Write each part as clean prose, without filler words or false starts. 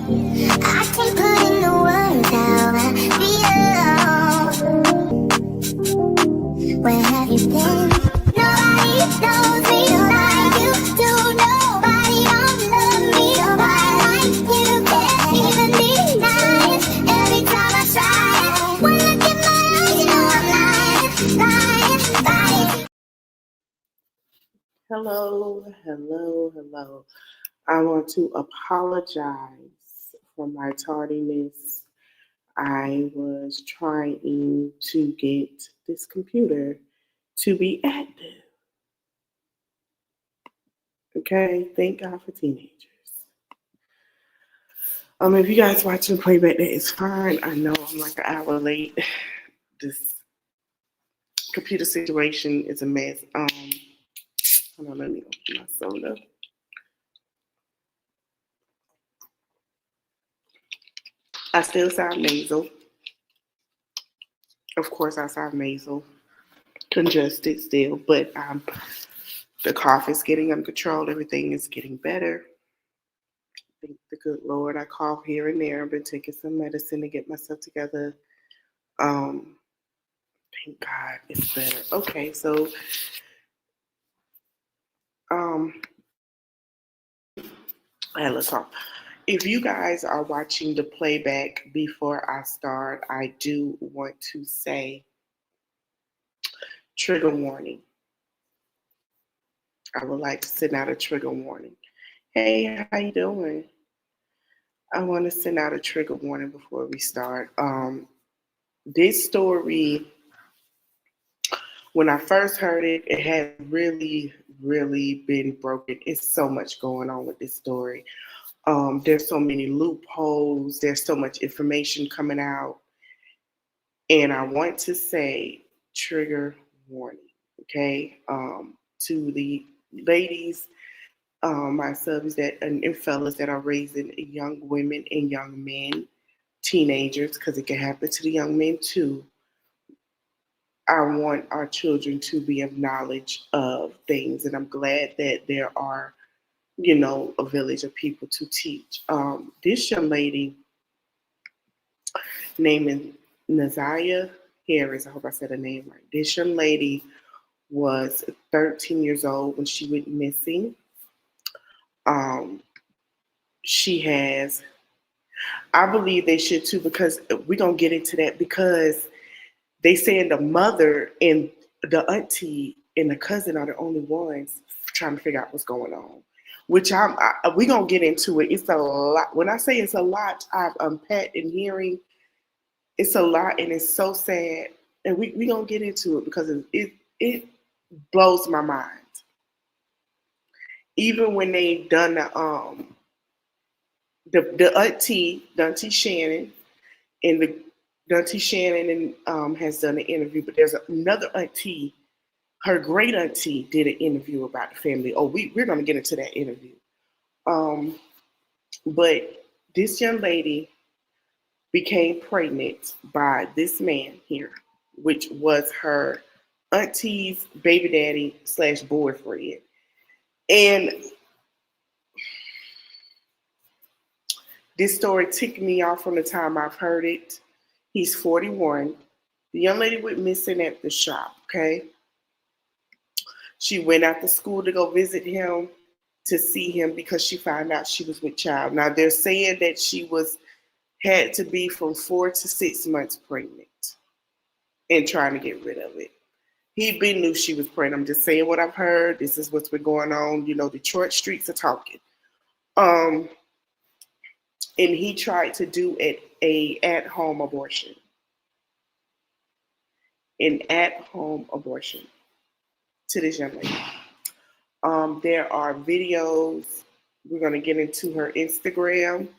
I can't put in the words how I feel. Where have you been? Nobody knows me like you do. Nobody don't love me. Nobody like you can't even deny it. Every time I try it, when I look in my eyes, you know I'm lying. Hello. I want to apologize for my tardiness. I was trying to get this computer to be active. Okay, thank God for teenagers. If you guys watching playback, that is fine. I know I'm like an hour late. This computer situation is a mess. Hold on, let me open my soda. I still sound nasal. Of course, I sound nasal, congested still, but the cough is getting under control. Everything is getting better. Thank the good Lord. I cough here and there. I've been taking some medicine to get myself together. Um, thank God it's better. Okay, so let's talk. If you guys are watching the playback before I start, I do want to say trigger warning. I would like to send out a trigger warning. Hey, how you doing? I want to send out a trigger warning before we start. This story, when I first heard it, it had really, really been broken. It's so much going on with this story. There's so many loopholes. There's so much information coming out. And I want to say trigger warning, okay? To the ladies, my subs that and fellas that are raising young women and young men, teenagers, because it can happen to the young men too. I want our children to be of knowledge of things, and I'm glad that there are, a village of people to teach. This young lady named Naziyah Harris, I hope I said her name right. This young lady was 13 years old when she went missing. She has, I believe they should too, because we're going to get into that, because they saying the mother and the auntie and the cousin are the only ones trying to figure out what's going on. Which we're going to get into it. It's a lot. When I say it's a lot, I've unpacked and hearing, it's a lot and it's so sad. And we going to get into it because it blows my mind. Even when they done the auntie Shannon, and the auntie Shannon has done an interview, but there's another auntie, her great auntie did an interview about the family. Oh, we're going to get into that interview. But this young lady became pregnant by this man here, which was her auntie's baby daddy / boyfriend. And this story ticked me off from the time I've heard it. He's 41. The young lady went missing at the shop, okay? She went after school to go visit him, to see him, because she found out she was with child. Now, they're saying that she had to be from 4 to 6 months pregnant and trying to get rid of it. He been knew she was pregnant. I'm just saying what I've heard. This is what's been going on. Detroit streets are talking. And he tried to do a at-home abortion. An at-home abortion to this young lady. There are videos. We're going to get into her Instagram.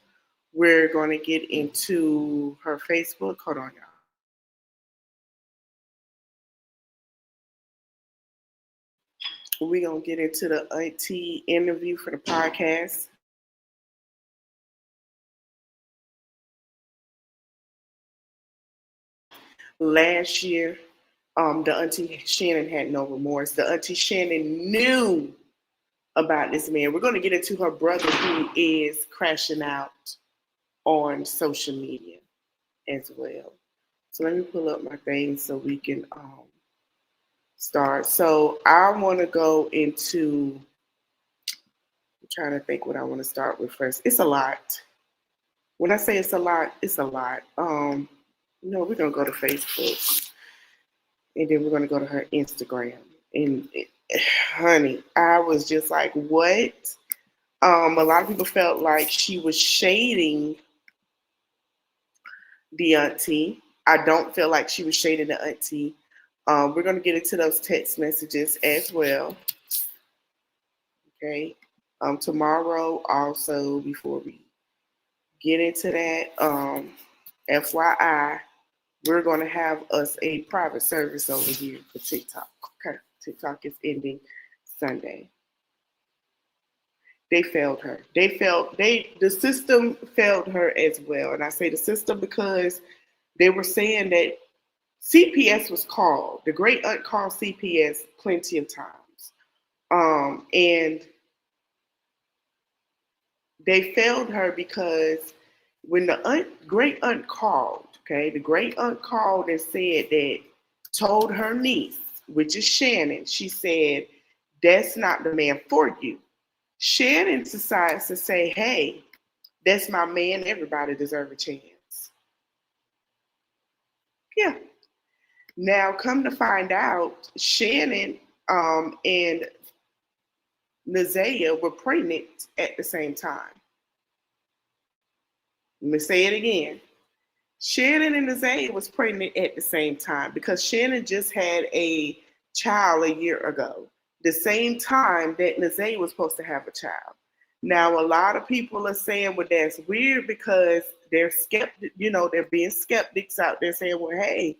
We're going to get into her Facebook. Hold on, y'all. We're going to get into the auntie interview for the podcast. Last year, the auntie Shannon had no remorse. The auntie Shannon knew about this man. We're going to get into her brother, who is crashing out on social media as well. So let me pull up my thing so we can start. So I want to go into, I'm trying to think what I want to start with first. It's a lot. When I say it's a lot, it's a lot. We're gonna go to Facebook, and then we're gonna go to her Instagram. And honey, I was just like, what? A lot of people felt like she was shading the auntie. I don't feel like she was shading the auntie. We're gonna get into those text messages as well. Okay. Tomorrow also, before we get into that, FYI, we're going to have us a private service over here for TikTok. Okay. TikTok is ending Sunday. They failed her. The system failed her as well. And I say the system because they were saying that CPS was called. The great aunt called CPS plenty of times. And they failed her because when the great aunt called, okay, the great aunt called and said that, told her niece, which is Shannon, she said, that's not the man for you. Shannon decides to say, hey, that's my man, everybody deserves a chance. Yeah. Now, come to find out, Shannon and Naziyah were pregnant at the same time. Let me say it again. Shannon and Naziyah was pregnant at the same time because Shannon just had a child a year ago, the same time that Naziyah was supposed to have a child. Now, a lot of people are saying, well, that's weird because they're skeptic, they're being skeptics out there saying, well, hey,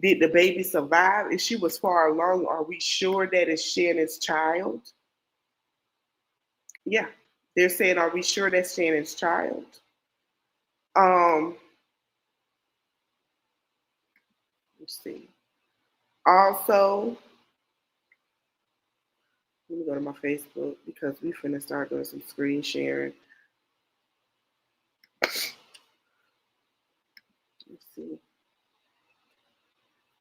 did the baby survive? If she was far along, are we sure that it's Shannon's child? Yeah, they're saying, are we sure that's Shannon's child? Let's see. Also, let me go to my Facebook because we finna start doing some screen sharing. Let's see.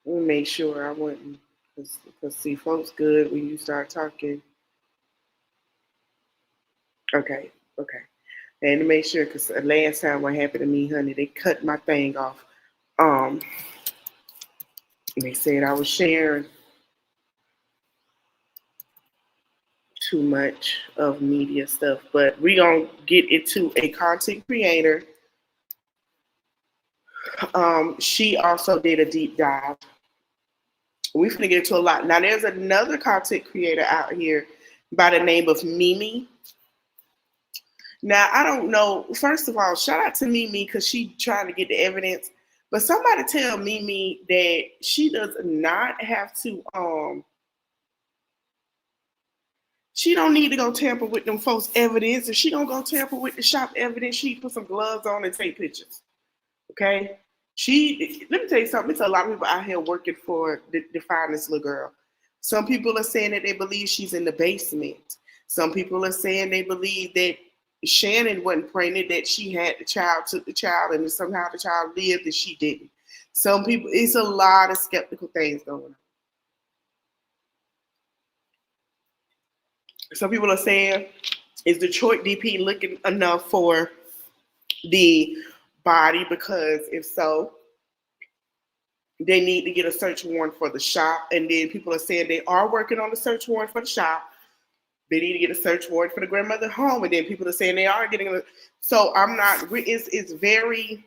Let me make sure I wouldn't, because see, folks good when you start talking. Okay. And to make sure, because last time what happened to me, honey, they cut my thing off. They said I was sharing too much of media stuff, but we gonna get into a content creator. She also did a deep dive. We're gonna get into a lot. Now there's another content creator out here by the name of Mimi. Now I don't know. First of all, shout out to Mimi because she trying to get the evidence. But somebody tell Mimi that she does not have to she don't need to go tamper with them folks' evidence. If she don't go tamper with the shop evidence, she put some gloves on and take pictures. Okay? Let me tell you something. It's a lot of people out here working for the find this little girl. Some people are saying that they believe she's in the basement. Some people are saying they believe that Shannon wasn't pregnant, that she had the child, took the child, and somehow the child lived and she didn't. Some people, it's a lot of skeptical things going on. Some people are saying, is Detroit DP looking enough for the body? Because if so, they need to get a search warrant for the shop. And then people are saying they are working on the search warrant for the shop. They need to get a search warrant for the grandmother home. And then people are saying they are getting a. So I'm not, it's very,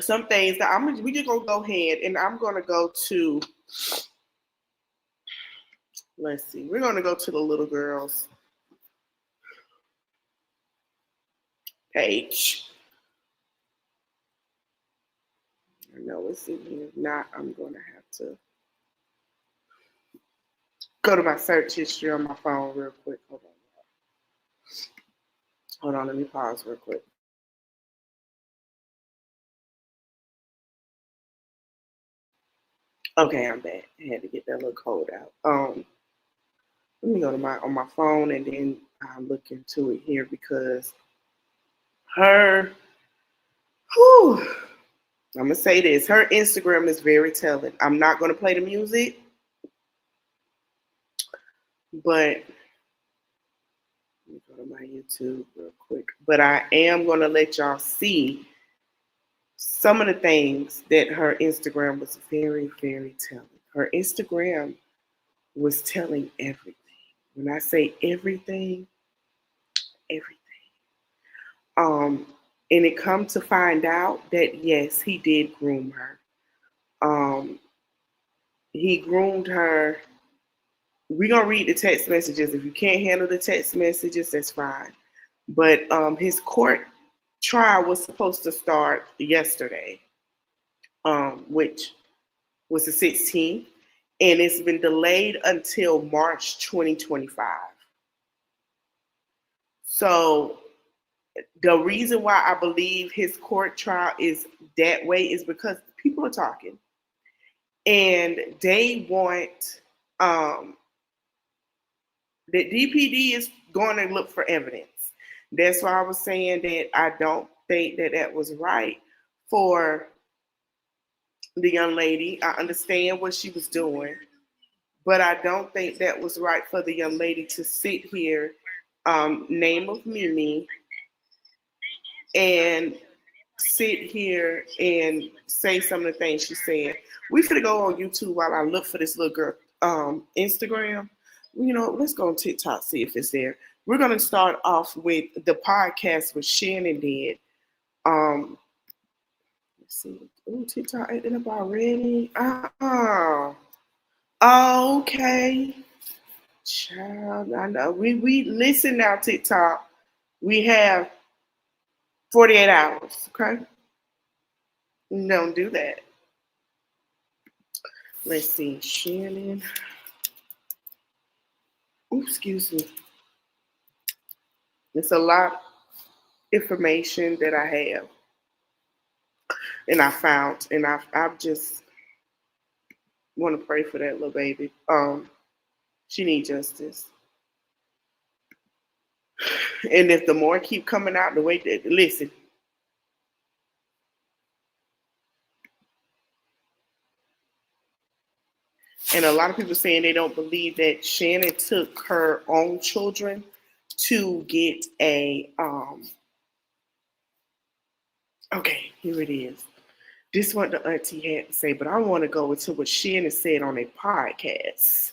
some things that we just gonna go ahead and I'm gonna go to, let's see, we're gonna go to the little girl's page. I know it's in here. If not, I'm gonna have to go to my search history on my phone real quick. Hold on, let me pause real quick. Okay, I'm back. I had to get that little code out. Let me go to on my phone and then I'll look into it here because her Whew. I'm gonna say this. Her Instagram is very telling. I'm not gonna play the music, but let me go to my YouTube real quick. But I am gonna let y'all see some of the things that her Instagram was very, very telling. Her Instagram was telling everything. When I say everything, everything. Um, and it come to find out that yes, he did groom her. Um, he groomed her. We're gonna read the text messages. If you can't handle the text messages, that's fine. But his court trial was supposed to start yesterday, which was the 16th, and it's been delayed until March 2025. So the reason why I believe his court trial is that way is because people are talking and they want the DPD is going to look for evidence. That's why I was saying that I don't think that that was right for the young lady. I understand what she was doing, but I don't think that was right for the young lady to sit here, name of Mimi, and sit here and say some of the things she said. We finna go on YouTube while I look for this little girl Instagram. You know, let's go on TikTok, see if it's there. We're gonna start off with the podcast with Shannon did. Let's see. Oh, TikTok acting up already. Okay. Child, I know. We listen now, TikTok. We have 48 hours, okay? Don't do that. Let's see, Shannon. Oops, excuse me. It's a lot of information that I have, and I found, and I just want to pray for that little baby. She needs justice, and if the more keep coming out the way that listen, and a lot of people saying they don't believe that Shannon took her own children to get a okay, here it is. This is what the auntie had to say, but I want to go into what Shannon said on a podcast.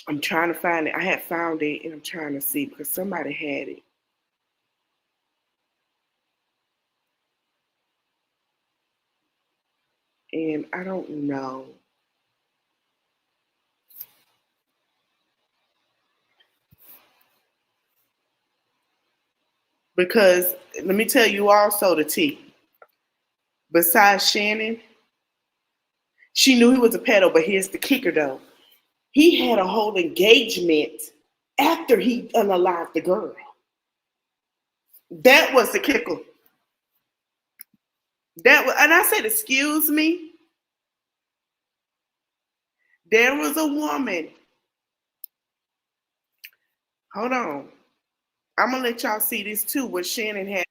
I'm trying to find it. I had found it and I'm trying to see because somebody had it. And I don't know. Because let me tell you also the tea. Besides Shannon, she knew he was a pedo, but here's the kicker though. He had a whole engagement after he unalived the girl. That was the kicker. That was, and I said, excuse me. There was a woman. Hold on. I'm gonna let y'all see this too. What Shannon had.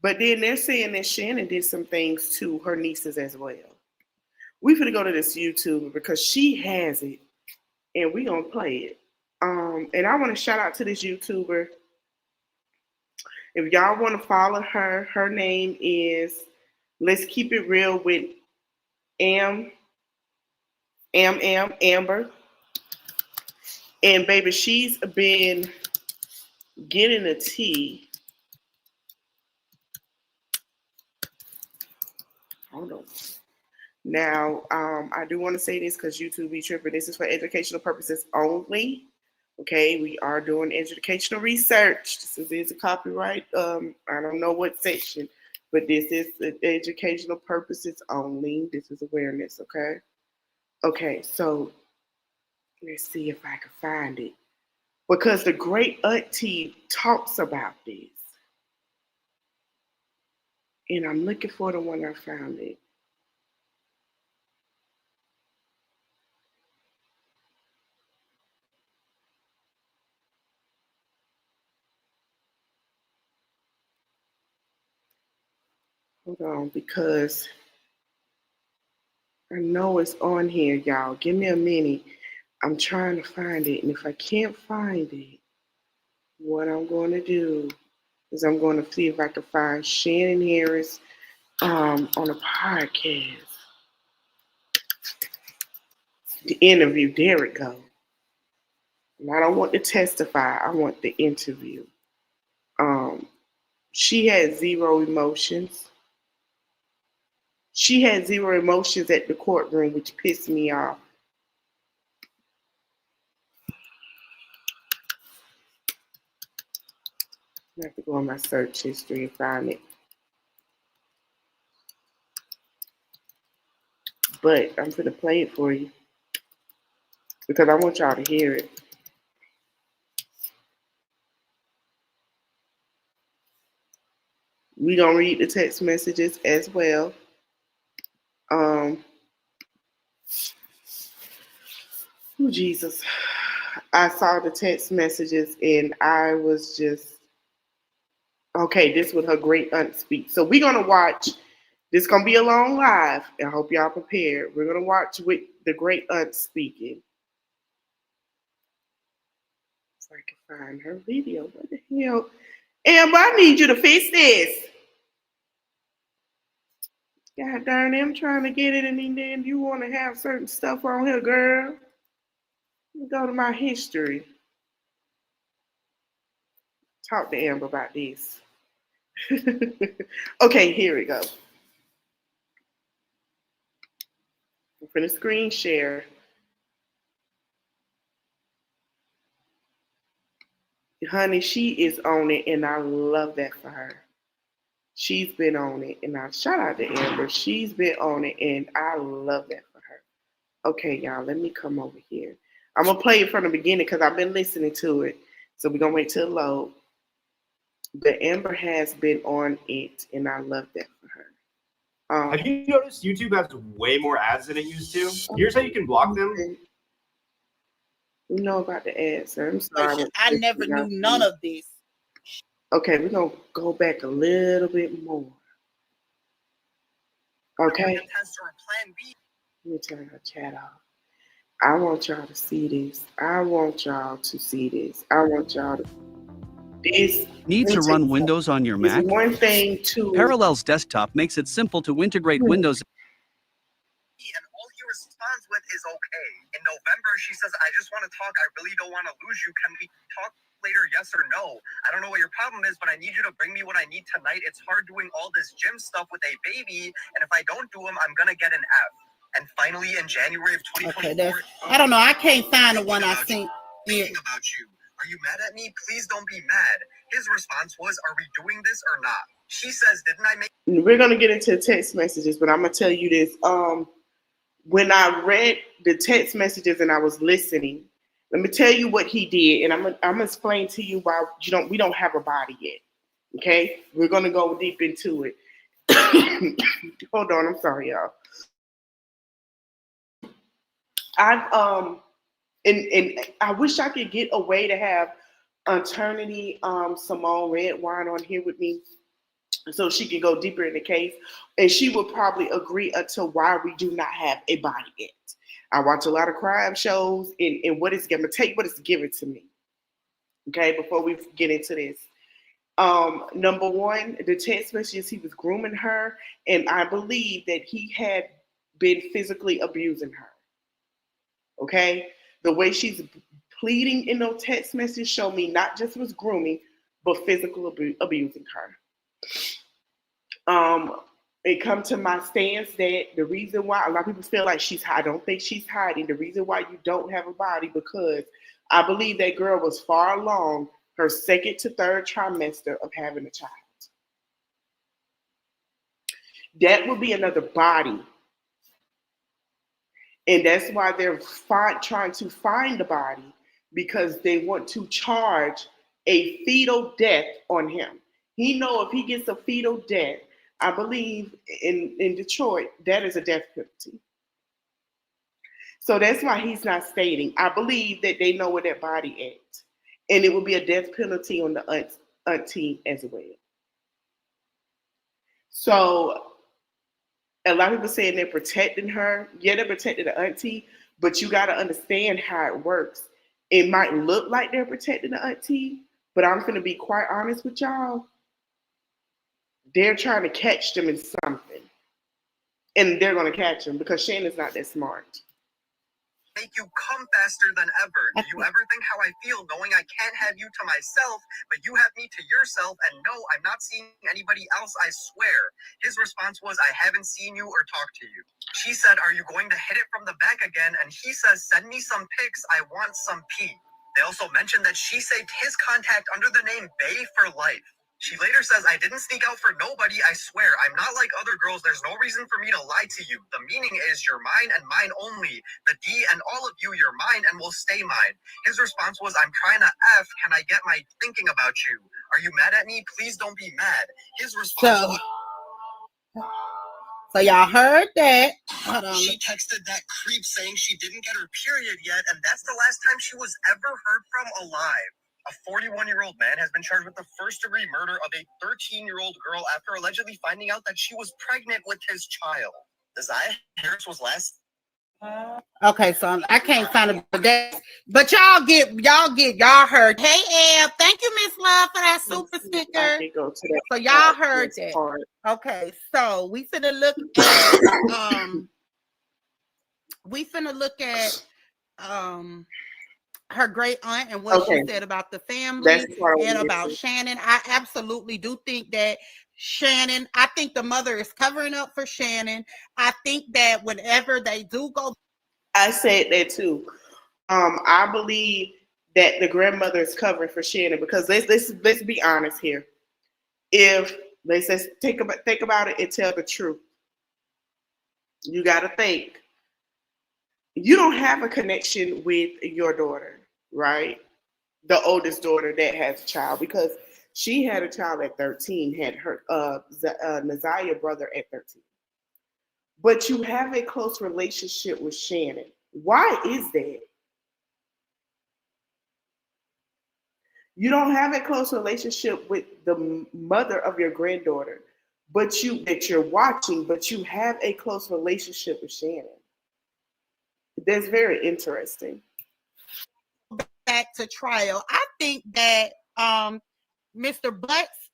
But then they're saying that Shannon did some things to her nieces as well. We finna go to this YouTuber because she has it, and we gonna play it. And I want to shout out to this YouTuber. If y'all want to follow her, her name is Let's Keep It Real with Amber. And baby, she's been getting a tea. Hold on. Now, I do want to say this because YouTube be tripping. This is for educational purposes only. Okay, we are doing educational research. This is a copyright. I don't know what section, but this is educational purposes only. This is awareness. Okay. Okay, so let's see if I can find it because the great auntie talks about this, and I'm looking for the one I found it. Hold on, because I know it's on here, y'all. Give me a minute. I'm trying to find it. And if I can't find it, what I'm going to do is I'm going to see if I can find Shannon Harris on a podcast. The interview. There it goes. And I don't want to testify. I want the interview. She had zero emotions. She had zero emotions at the courtroom, which pissed me off. I have to go in my search history and find it. But I'm going to play it for you because I want y'all to hear it. We gonna read the text messages as well. Oh, Jesus. I saw the text messages and I was just, okay, this was her great aunt speak. So we're gonna watch, this is gonna be a long live. I hope y'all prepared. We're gonna watch with the great aunt speaking. If I can find her video. What the hell? Amber, I need you to fix this. God darn it, I'm trying to get it, and then you want to have certain stuff on here, girl. Let me go to my history. Talk to Amber about this. Okay, here we go. I'm going to screen share. Honey, she is on it, and I love that for her. She's been on it, and I shout out to Amber. She's been on it, and I love that for her. Okay, y'all, let me come over here. I'm going to play it from the beginning because I've been listening to it. So we're going to wait till it load. But Amber has been on it, and I love that for her. Have you noticed YouTube has way more ads than it used to? Here's how you can block them. You know about the ads, sir. I'm sorry. I never knew none of this. Okay, we're going to go back a little bit more. Okay? Let me turn her chat off. I want y'all to see this. I want y'all to see this. I want y'all to... This Need to run Windows on your Mac? One thing to... Parallels Desktop makes it simple to integrate Windows. And all he responds with is okay. In November, she says, I just want to talk. I really don't want to lose you. Can we talk later, yes or no? I don't know what your problem is, but I need you to bring me what I need tonight. It's hard doing all this gym stuff with a baby, and if I don't do them, I'm going to get an F. And finally, in January of 2024... I don't know. I can't find the one I sent. Thinking about you. Are you mad at me? Please don't be mad. His response was, are we doing this or not? She says, didn't I make... We're going to get into text messages, but I'm going to tell you this. When I read the text messages and I was listening, let me tell you what he did, and I'm gonna explain to you why we don't have a body yet. Okay, we're gonna go deep into it. Hold on, I'm sorry, y'all. And I wish I could get a way to have Eternity Simone Redwine on here with me, so she can go deeper in the case, and she will probably agree as to why we do not have a body yet. I watch a lot of crime shows, and what it's gonna take, what it's given to me. Okay, before we get into this, number one, the text messages, he was grooming her, and I believe that he had been physically abusing her. Okay, the way she's pleading in those text messages show me not just was grooming, but physical abusing her. It come to my stance that the reason why a lot of people feel like she's hiding, I don't think she's hiding. The reason why you don't have a body, because I believe that girl was far along her second to third trimester of having a child. That would be another body. And that's why they're trying to find the body, because they want to charge a fetal death on him. He know if he gets a fetal death, I believe in Detroit, that is a death penalty. So that's why he's not stating. I believe that they know where that body is. And it will be a death penalty on the auntie as well. So a lot of people saying they're protecting her. Yeah, they're protecting the auntie, but you got to understand how it works. It might look like they're protecting the auntie, but I'm going to be quite honest with y'all. They're trying to catch them in something, and they're going to catch them because Shannon's not that smart. Make you come faster than ever. Do you ever think how I feel knowing I can't have you to myself, but you have me to yourself? And no, I'm not seeing anybody else, I swear. His response was, I haven't seen you or talked to you. She said, are you going to hit it from the back again? And he says, send me some pics. I want some pee. They also mentioned that she saved his contact under the name Bay for life. She later says, I didn't sneak out for nobody, I swear. I'm not like other girls. There's no reason for me to lie to you. The meaning is you're mine and mine only. The D and all of you, you're mine and will stay mine. His response was, I'm trying to F. Can I get my thinking about you? Are you mad at me? Please don't be mad. His response was, So y'all heard that. Hold on. she texted that creep saying she didn't get her period yet, and that's the last time she was ever heard from alive. A 41-year-old man has been charged with the first-degree murder of a 13-year-old girl after allegedly finding out that she was pregnant with his child. Naziyah Harris was last. Okay, so I can't find it, but y'all heard. Hey, Eb, thank you, Miss Love, for that super sticker. I go to that So y'all heard that. part. Okay, so we finna look at her great aunt and what she said about the family and about Shannon. I absolutely do think that Shannon, I think the mother is covering up for Shannon. I think that whenever they do go, I said that too. I believe that the grandmother is covering for Shannon because let's be honest here. If they say think about it and tell the truth, you got to think. You don't have a connection with your daughter, right? The oldest daughter that has a child, because she had a child at 13, had her Naziyah brother at 13. But you have a close relationship with Shannon. Why is that? You don't have a close relationship with the mother of your granddaughter, but you're watching, but you have a close relationship with Shannon. That's very interesting. back to trial. I think that Mr. Butts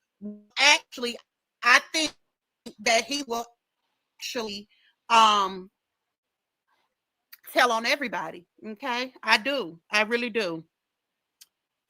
actually, I think that he will actually tell on everybody. Okay, I do. I really do.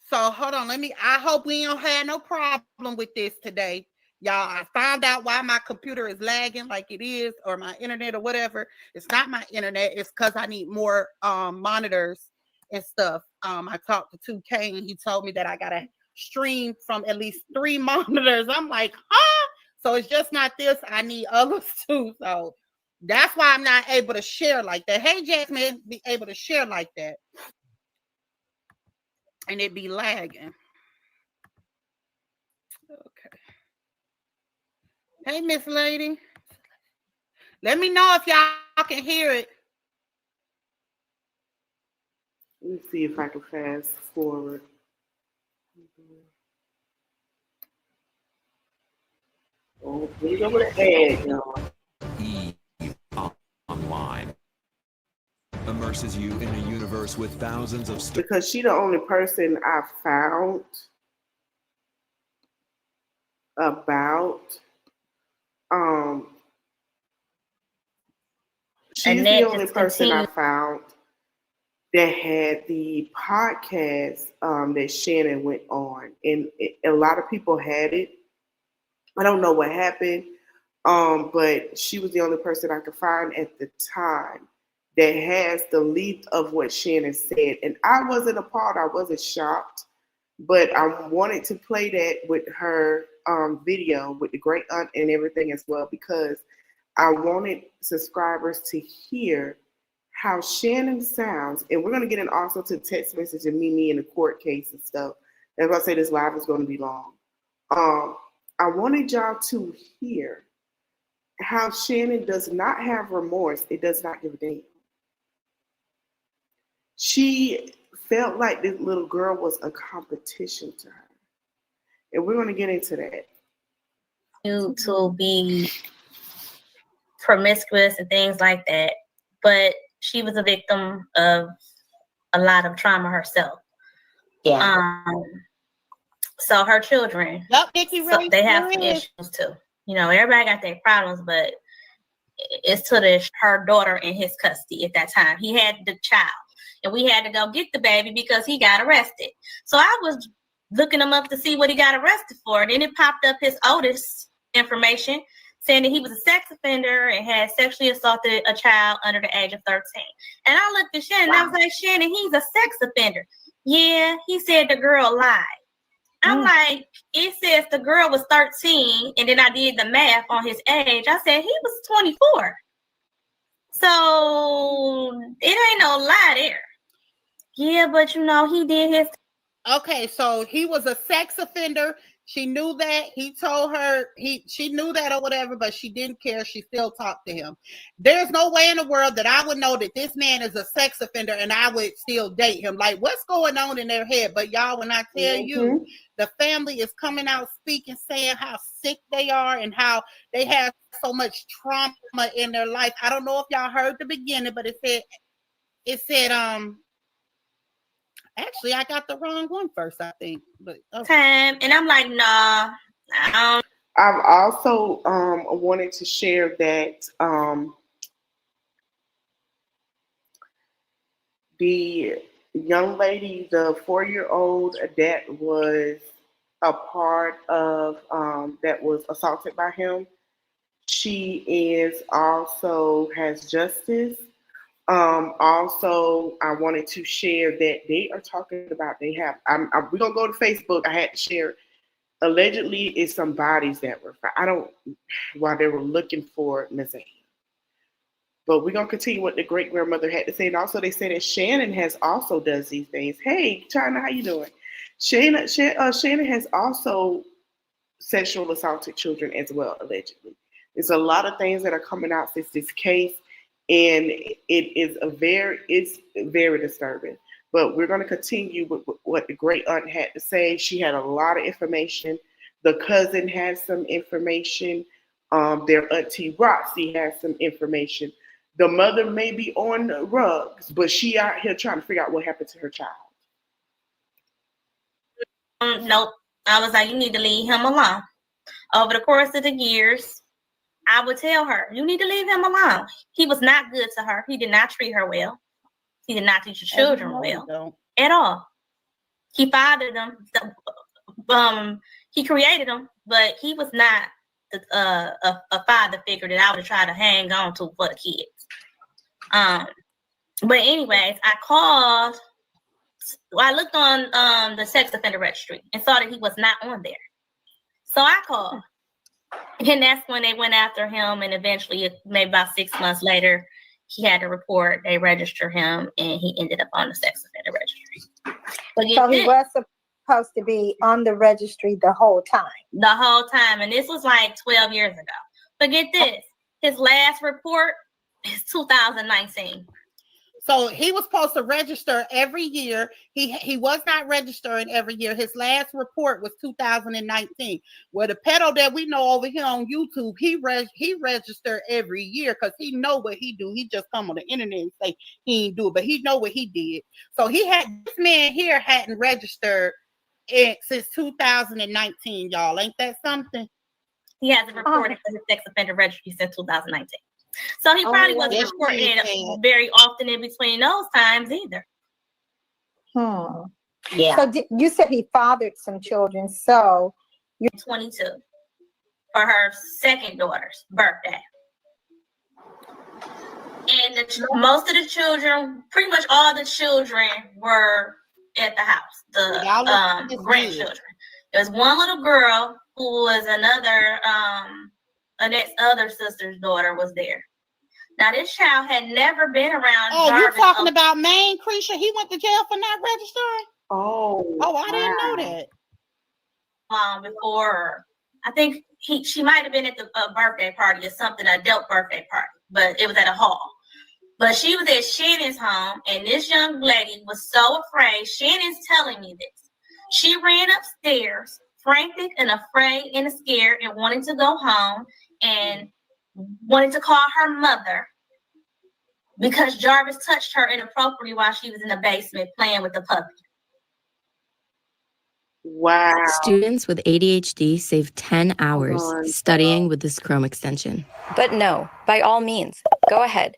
So hold on, I hope we don't have no problem with this today. Y'all, I found out why my computer is lagging like it is, or my internet or whatever. It's not my internet, it's because I need more monitors and stuff. I talked to 2K and he told me that I gotta stream from at least 3 monitors. I'm like, huh? So it's just not this, I need others too. So that's why I'm not able to share like that. Hey, Jasmine, be able to share like that. And it be lagging. Okay. Hey, Miss Lady. Let me know if y'all can hear it. Let me see if I can fast forward. Oh, please over the head, y'all. Eve Online immerses you in a universe with thousands of stories. Because she the only person I found about she's the only person I found that had the podcast that Shannon went on, and a lot of people had it. I don't know what happened, but she was the only person I could find at the time that has the length of what Shannon said. And I wasn't appalled, I wasn't shocked, but I wanted to play that with her video with the great aunt and everything as well, because I wanted subscribers to hear how Shannon sounds. And we're going to get in also to text message and me in the court case and stuff. That's why I say this live is going to be long. I wanted y'all to hear how Shannon does not have remorse. It does not give a damn. She felt like this little girl was a competition to her. And we're going to get into that. to be promiscuous and things like that. But she was a victim of a lot of trauma herself. Yeah. So her children, Yep, Nikki, so they have sure some is. issues too. You know, everybody got their problems, but it's to her daughter in his custody at that time. He had the child, and we had to go get the baby because he got arrested. So I was looking him up to see what he got arrested for. Then it popped up his oldest information saying that he was a sex offender and had sexually assaulted a child under the age of 13. And I looked at Shannon and I was like, Shannon, he's a sex offender. Yeah, he said the girl lied. I'm like, it says the girl was 13, and then I did the math on his age. I said he was 24. So it ain't no lie there. Yeah, but you know, he did his. Okay, so he was a sex offender. She knew that. He told her she knew that or whatever, but she didn't care. She still talked to him. There's no way in the world that I would know that this man is a sex offender and I would still date him. Like, what's going on in their head? But y'all, when I tell you, the family is coming out speaking, saying how sick they are and how they have so much trauma in their life. I don't know if y'all heard the beginning, but it said actually, I got the wrong one first, I think. But time, and I'm like, nah. I've also wanted to share that the young lady, the 4-year-old that was a part of that was assaulted by him, she is also has justice. Also, I wanted to share that they are talking about we're gonna go to Facebook. I had to share. Allegedly, it's some bodies that were found. While they were looking for Naziyah. But we're gonna continue what the great grandmother had to say. And also, they said that Shannon has also does these things. Hey, China, how you doing? Shannon has also sexual assaulted children as well, allegedly. There's a lot of things that are coming out since this case. And it's very disturbing. But we're going to continue with what the great aunt had to say. She had a lot of information. The cousin had some information. Their auntie Roxy has some information. The mother may be on the rugs, but she out here trying to figure out what happened to her child. Nope. I was like, you need to leave him alone. Over the course of the years, I would tell her, you need to leave him alone. He was not good to her. He did not treat her well. He did not teach the children well at all. He fathered them. He created them, but he was not a father figure that I would try to hang on to for the kids. But anyways, I looked on the sex offender registry and saw that he was not on there. So I called. And that's when they went after him, and eventually, maybe about 6 months later, he had to report. They registered him, and he ended up on the sex offender registry. So he was supposed to be on the registry the whole time. The whole time, and this was like 12 years ago. But get this, his last report is 2019. So he was supposed to register every year. He was not registering every year. His last report was 2019. Well, the pedo that we know over here on YouTube, he registered every year because he know what he do. He just come on the internet and say he ain't do it, but he know what he did. So this man here hadn't registered since 2019, y'all. Ain't that something? He hasn't reported for his sex offender registry since 2019. So he probably wasn't reporting it very often in between those times either. Yeah. So you said he fathered some children. So you're 22 for her second daughter's birthday. And most of the children, pretty much all the children were at the house, the grandchildren. There was one little girl who was Annette's other sister's daughter was there. Now, this child had never been around. Oh, you're talking about Maine Creature? He went to jail for not registering? Oh, I didn't know that. Before, I think she might have been at the birthday party or something, an adult birthday party, but it was at a hall. But she was at Shannon's home, and this young lady was so afraid. Shannon's telling me this. She ran upstairs frantic and afraid and scared and wanting to go home and wanted to call her mother because Jarvis touched her inappropriately while she was in the basement playing with the puppy. Wow. Students with ADHD save 10 hours on, studying with this Chrome extension. But no, by all means, go ahead.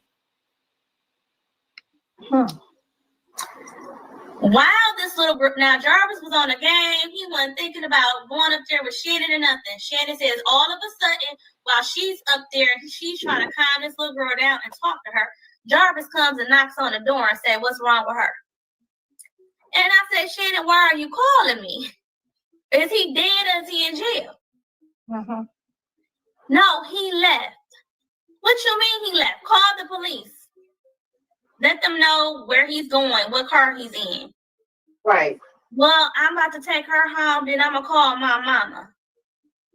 While this little group, now Jarvis was on a game, he wasn't thinking about going up there with Shannon or nothing. Shannon says all of a sudden, while she's up there, she's trying to calm this little girl down and talk to her. Jarvis comes and knocks on the door and says, "What's wrong with her?" And I said, "Shannon, why are you calling me? Is he dead or is he in jail?" No, he left. What you mean he left? Call the police. Let them know where he's going, what car he's in. Right. Well, I'm about to take her home, then I'm going to call my mama.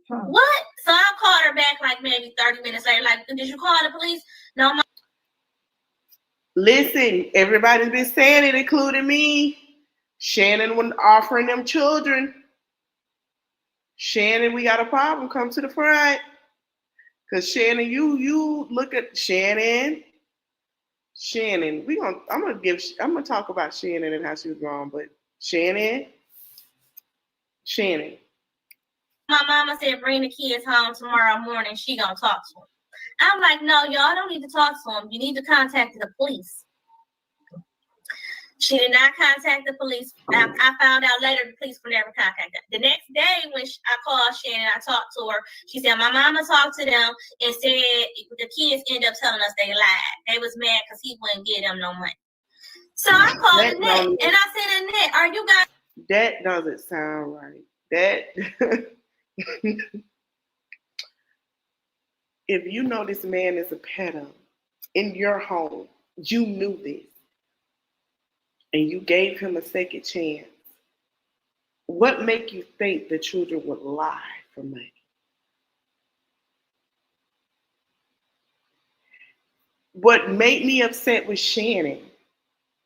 What? So I called her back like maybe 30 minutes later. Like, did you call the police? No, my. Listen, everybody's been saying it, including me. Shannon was offering them children. Shannon, we got a problem. Come to the front. Because Shannon, you look at Shannon. Shannon, I'm gonna talk about Shannon and how she was wrong, but Shannon. My mama said bring the kids home tomorrow morning. She gonna talk to them. I'm like, no, y'all don't need to talk to them. You need to contact the police. She did not contact the police. I found out later the police were never contacted. The next day when I called Shannon, I talked to her. She said my mama talked to them and said the kids ended up telling us they lied. They was mad because he wouldn't give them no money. So I called Annette and I said, "Annette, are you guys?" That doesn't sound right. That if you know this man is a pedo in your home, you knew this. And you gave him a second chance, what make you think the children would lie for money? What made me upset with Shannon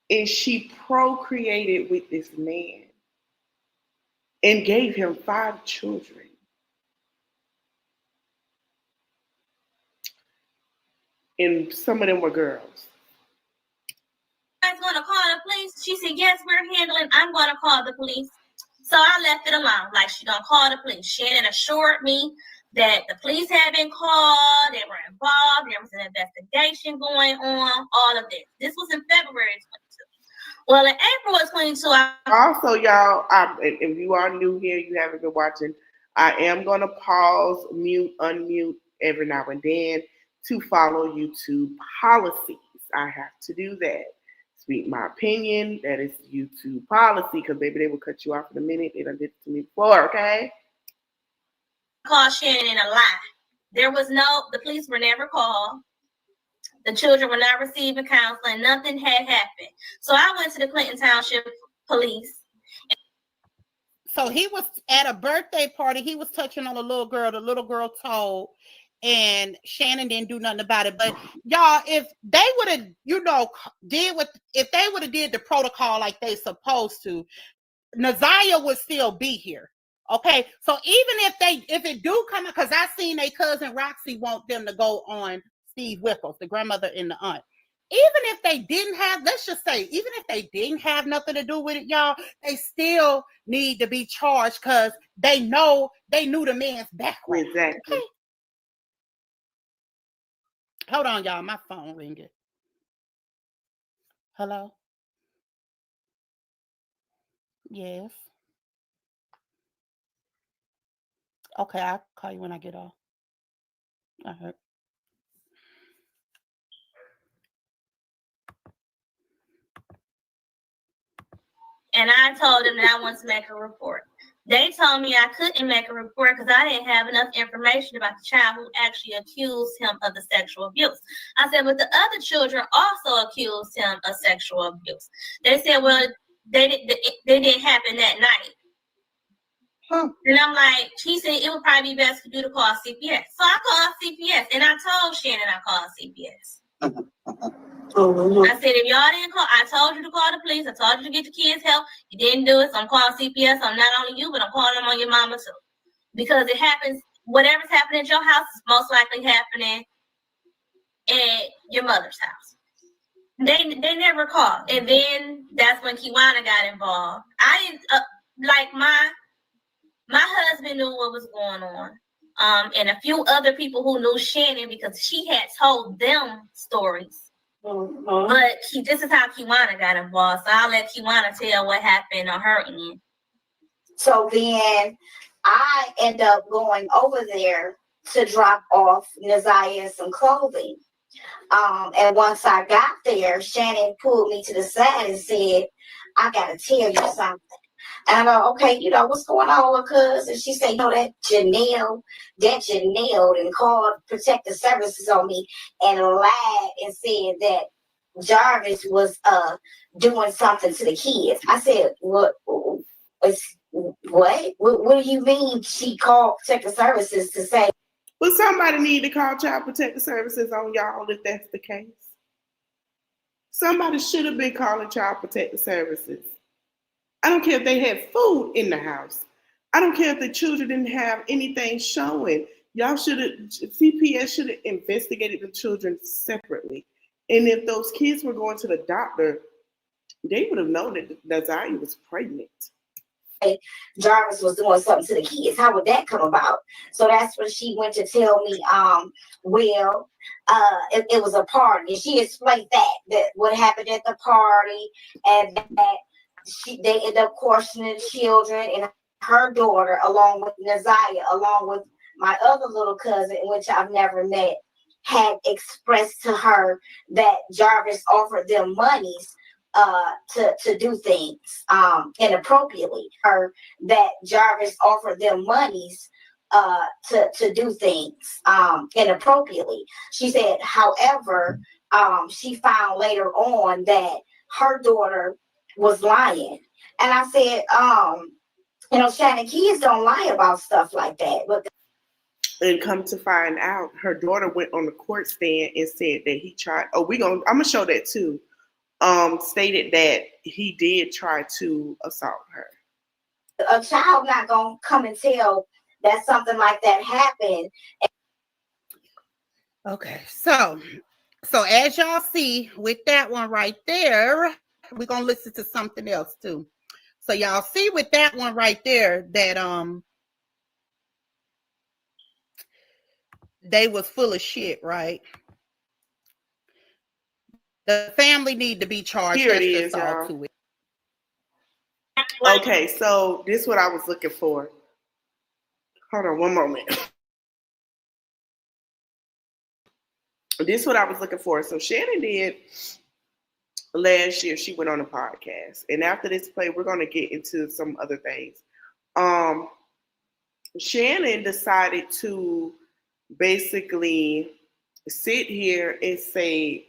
is she procreated with this man and gave him 5 children. And some of them were girls. Going to call the police? She said, yes, we're handling. I'm going to call the police. So I left it alone. Like, she's going to call the police. Shannon assured me that the police had been called. They were involved. There was an investigation going on. All of this. This was in February 22. Well, in April of 22. Also, y'all, if you are new here, you haven't been watching, I am going to pause, mute, unmute every now and then to follow YouTube policies. I have to do that. Speak my opinion. That is YouTube policy because maybe they will cut you off in a minute. They done did it to me before, okay? Called Shannon a lie. The police were never called. The children were not receiving counseling. Nothing had happened. So I went to the Clinton Township Police. So he was at a birthday party. He was touching on a little girl. The little girl told, and Shannon didn't do nothing about it. But y'all, if they would have, if they would have did the protocol like they supposed to, Naziyah would still be here. Okay, so even if it do come out, because I seen a cousin Roxy want them to go on Steve Wickles, the grandmother and the aunt. Even if they didn't have, let's just say, even if they didn't have nothing to do with it, y'all, they still need to be charged because they knew the man's background. Exactly. Okay? Hold on, y'all. My phone ringing. Hello? Yes. Okay, I'll call you when I get off. All right. And I told them that I wanted to make a report. They told me I couldn't make a report because I didn't have enough information about the child who actually accused him of the sexual abuse. I said, but the other children also accused him of sexual abuse. They said, well, they didn't happen that night. And I'm like, he said it would probably be best for you to call CPS. So I called CPS, and I told Shannon I called CPS. I said, if y'all didn't call, I told you to call the police. I told you to get the kids help. You didn't do it, so I'm calling CPS. I'm not only you, but I'm calling them on your mama too. Because it happens, whatever's happening at your house is most likely happening at your mother's house. They never called. And then that's when Kiwana got involved. I didn't, like my husband knew what was going on. And a few other people who knew Shannon because she had told them stories. But this is how Kiwana got involved. So I'll let Kiwana tell what happened on her end. So then I end up going over there to drop off Naziyah some clothing. And once I got there, Shannon pulled me to the side and said, I got to tell you something. And I'm like, okay, what's going on, cuz? And she said, that Janelle and called protective services on me and lied and said that Jarvis was doing something to the kids. I said, what? What do you mean she called protective services to say? Well, somebody need to call Child Protective Services on y'all if that's the case. Somebody should have been calling Child Protective Services. I don't care if they had food in the house. I don't care if the children didn't have anything showing. CPS should have investigated the children separately. And if those kids were going to the doctor, they would have known that Naziyah was pregnant. Jarvis was doing something to the kids. How would that come about? So that's when she went to tell me, it was a party. And she explained that what happened at the party and that they ended up questioning the children and her daughter along with Naziyah, along with my other little cousin, which I've never met, had expressed to her that Jarvis offered them monies to do things inappropriately. Her that Jarvis offered them monies to do things inappropriately. She said, however, she found later on that her daughter was lying. And I said, Shannon, kids don't lie about stuff like that. But and come to find out, her daughter went on the court stand and said that he tried. I'm gonna show that too. Stated that he did try to assault her. A child not gonna come and tell that something like that happened. Okay, so as y'all see with that one right there, we're gonna listen to something else too. So y'all see with that one right there that they was full of shit, right? The family need to be charged. Here it is, y'all. To it. Okay, so this is what I was looking for. Hold on one moment. This is what I was looking for. So Shannon did last year. She went on a podcast, and after this play, we're going to get into some other things. Shannon decided to basically sit here and say,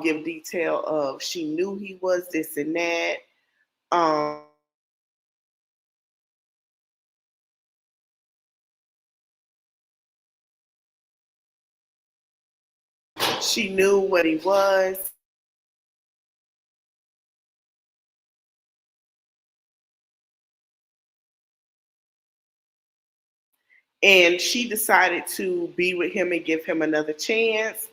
give detail of she knew he was this and that. She knew what he was. And she decided to be with him and give him another chance.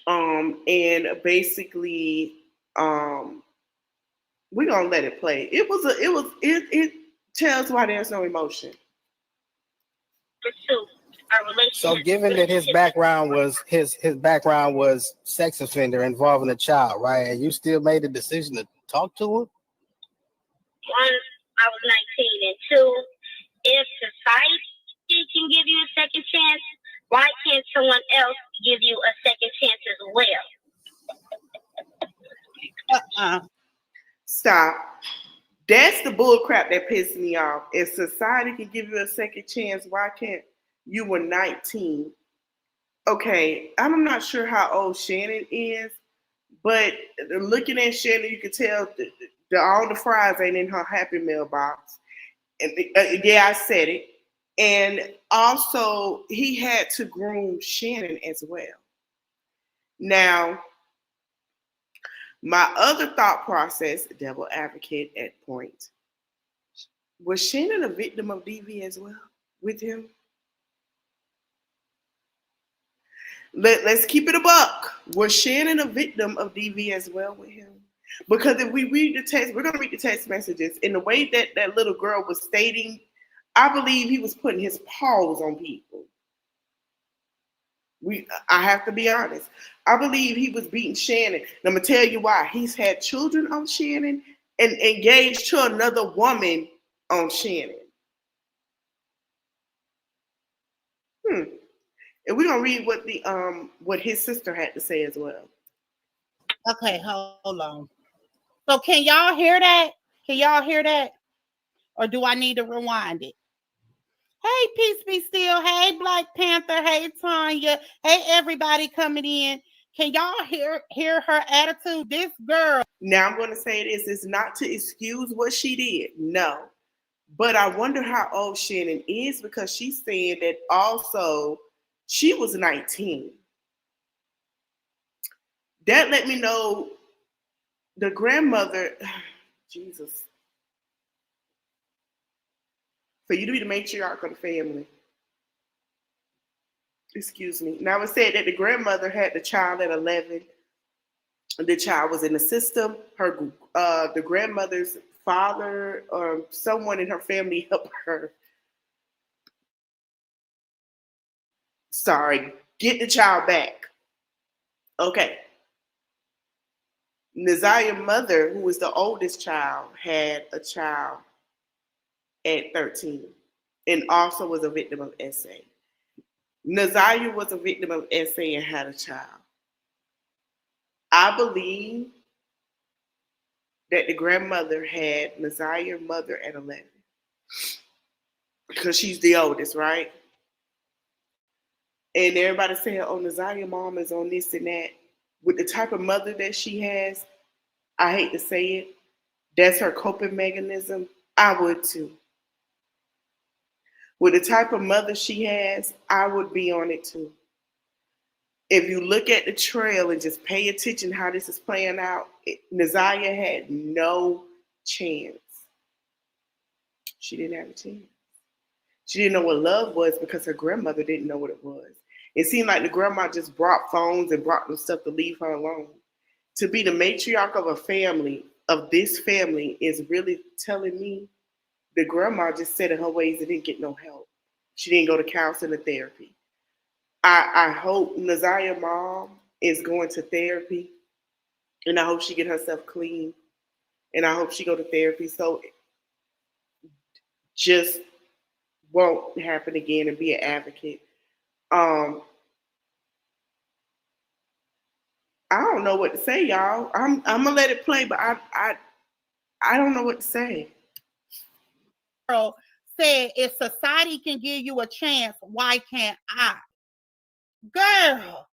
And basically, we're gonna let it play. It tells why there's no emotion. So given that his background was sex offender involving a child, right? And you still made the decision to talk to him? One, I was 19, and two, if society can give you a second chance, why can't someone else give you a second chance as well? Stop. That's the bull crap that pissed me off. If society can give you a second chance, why can't you? Were 19. Okay, I'm not sure how old Shannon is, but looking at Shannon, you can tell all the fries ain't in her Happy Meal box. And yeah, I said it. And also, he had to groom Shannon as well. Now, My other thought process, devil advocate at point, was Shannon a victim of DV as well with him? Let's keep it a buck. Was Shannon a victim of DV as well with him? Because if we read the text, we're going to read the text messages. In the way that that little girl was stating, I believe he was putting his paws on people. I have to be honest. I believe he was beating Shannon. And I'm going to tell you why. He's had children on Shannon and engaged to another woman on Shannon. And we're gonna read what his sister had to say as well. Okay, hold on. So can y'all hear that? Can y'all hear that? Or do I need to rewind it? Hey, Peace Be Still. Hey, Black Panther. Hey, Tanya. Hey, everybody coming in. Can y'all hear her attitude? This girl. Now I'm gonna say this. It's not to excuse what she did. No. But I wonder how old Shannon is, because she's saying that also she was 19. That let me know the grandmother, Jesus, for you to be the matriarch of the family. Excuse me. Now it said that the grandmother had the child at 11. The child was in the system. The grandmother's father or someone in her family helped her. Get the child back. Okay. Naziah's mother, who was the oldest child, had a child at 13 and also was a victim of SA. Naziyah was a victim of SA and had a child. I believe that the grandmother had Naziyah's mother at 11 because she's the oldest, right? And everybody saying, oh, Naziyah's mom is on this and that. With the type of mother that she has, I hate to say it, that's her coping mechanism. I would too. With the type of mother she has, I would be on it too. If you look at the trail and just pay attention how this is playing out, Naziyah had no chance. She didn't have a chance. She didn't know what love was because her grandmother didn't know what it was. It seemed like the grandma just brought phones and brought them stuff to leave her alone. To be the matriarch of a family, of this family, is really telling me the grandma just set in her ways and didn't get no help. She didn't go to counseling or therapy. I hope Naziyah's mom is going to therapy, and I hope she get herself clean, and I hope she go to therapy so it just won't happen again, and be an advocate. I don't know what to say, y'all. I'm gonna let it play, but I don't know what to say. Girl said, if society can give you a chance, why can't I? Girl,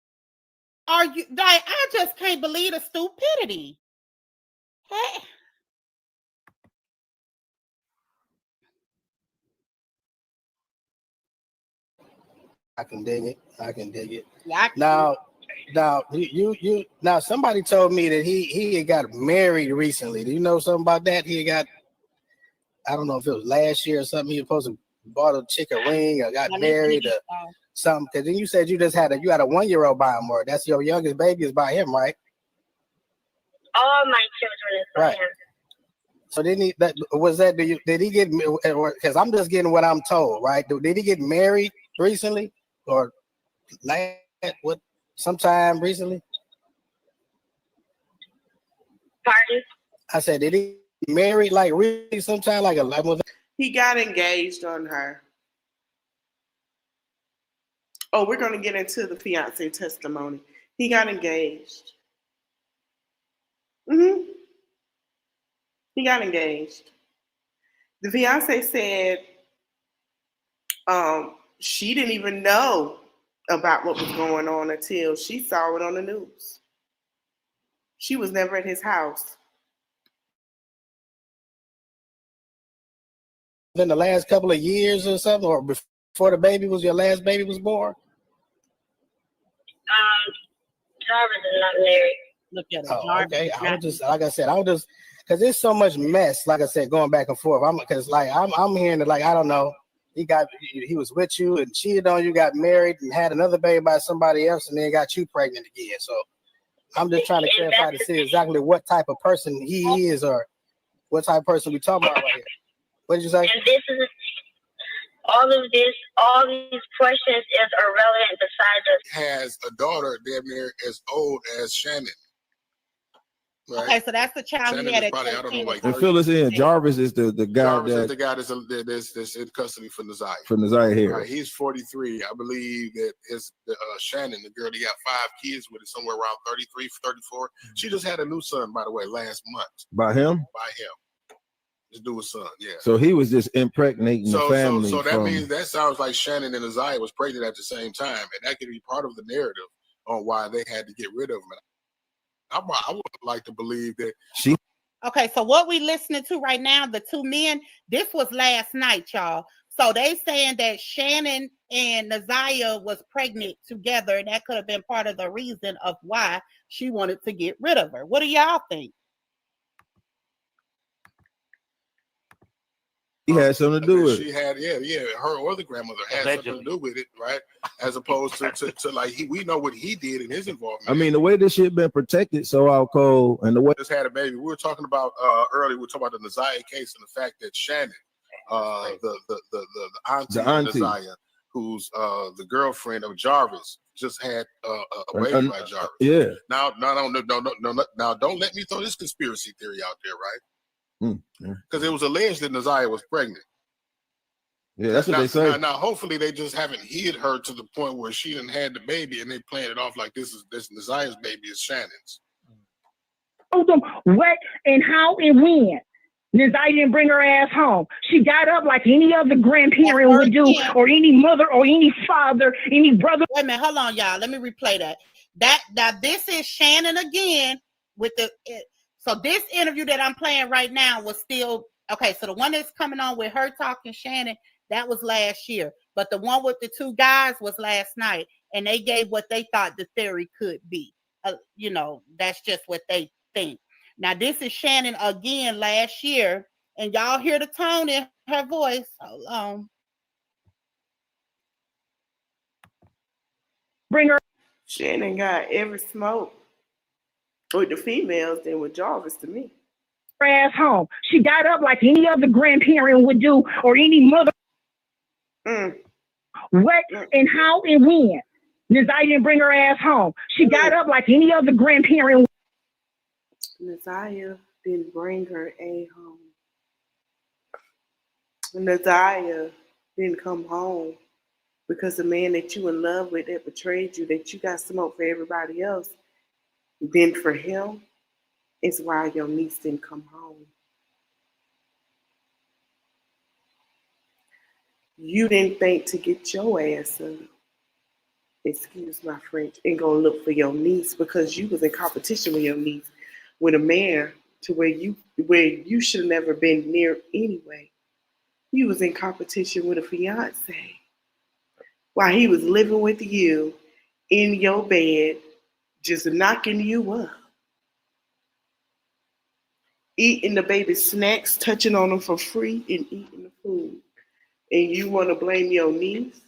are you like, I just can't believe the stupidity. Hey. I can dig it. I can dig it. Yeah, now you now somebody told me that he had got married recently. Do you know something about that? He got, I don't know if it was last year or something. He was supposed to bought a chick a ring or got married or something. Because then you said you had a 1-year-old by him, or that's your youngest baby is by him, right? All my children is by him. So did he get, because I'm just getting what I'm told, right? Did he get married recently or sometime recently? Pardon? I said, did he get married like really sometime, like 11? He got engaged on her. Oh, we're going to get into the fiance testimony. He got engaged. He got engaged. The fiance said she didn't even know about what was going on until she saw it on the news. She was never at his house. In the last couple of years or something, or before your last baby was born? Jarvis is not married. Look at it. Oh, okay. I was just, like I said, because there's so much mess. Like I said, going back and forth. I'm hearing that, like, I don't know. He was with you and cheated on you, got married and had another baby by somebody else, and then got you pregnant again. So I'm just trying to clarify to see exactly what type of person he is, or what type of person we talking about right here. What did you say? And this is all these questions is irrelevant besides us. Has a daughter damn near as old as Shannon. Right? Okay, so that's the child Shannon he had is at probably, I don't know, like And fill us in. Jarvis is the guy Jarvis is that the guy that's in custody for Naziyah. for Naziyah Harris. Right, he's 43. I believe that his Shannon, the girl, he got 5 kids with, is somewhere around 33, 34. She just had a new son, by the way, last month. By him? By him. His newest son, yeah. So he was just impregnating the family. So that means that sounds like Shannon and Naziyah was pregnant at the same time, and that could be part of the narrative on why they had to get rid of him. I would like to believe that she. Okay, so what we listening to right now, the 2 men, this was last night, y'all. So they saying that Shannon and Naziyah was pregnant together, and that could have been part of the reason of why she wanted to get rid of her. What do y'all think? He had something to do with it. She had, her or the grandmother had something to do with it, right? As opposed to like we know what he did in his involvement. I mean, the way this shit been protected so out cold, and the way just had a baby. We were talking about earlier. We were talking about the Naziyah case and the fact that Shannon, the auntie of Naziyah, who's the girlfriend of Jarvis, just had a baby by Jarvis. Yeah. Now, now, don't let me throw this conspiracy theory out there, right? Because it was alleged that Naziyah was pregnant. Yeah, that's what they say. Now, hopefully, they just haven't hid her to the point where she didn't had the baby, and they playing it off like this Naziyah's baby is Shannon's. Told them what and how and when. Naziyah didn't bring her ass home. She got up like any other grandparent would do, or any mother, or any father, any brother. Wait a minute, hold on, y'all. Let me replay that. That this is Shannon again with the. So this interview that I'm playing right now was still okay. So the one that's coming on with her talking Shannon, that was last year. But the one with the 2 guys was last night, and they gave what they thought the theory could be. That's just what they think. Now this is Shannon again last year, and y'all hear the tone in her voice. Hold on. Bring her. Shannon got every smoke with the females than with Jarvis to me. Her ass home. She got up like any other grandparent would do, or any mother. What and how and when. Naziyah didn't bring her ass home. She got up like any other grandparent. Naziyah didn't bring her A home. Naziyah didn't come home because the man that you in love with that betrayed you, that you got smoke for everybody else, then for him, is why your niece didn't come home. You didn't think to get your ass up, excuse my French, and go look for your niece because you was in competition with your niece with a man to where you should have never been near anyway. You was in competition with a fiance while he was living with you in your bed, just knocking you up. Eating the baby's snacks, touching on them for free, and eating the food. And you want to blame your niece?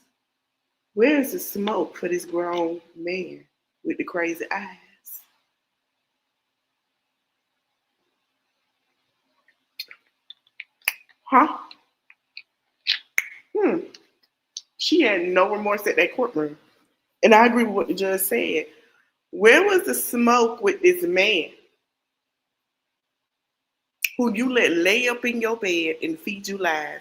Where's the smoke for this grown man with the crazy eyes? Huh? She had no remorse at that courtroom. And I agree with what the judge said. Where was the smoke with this man who you let lay up in your bed and feed you lies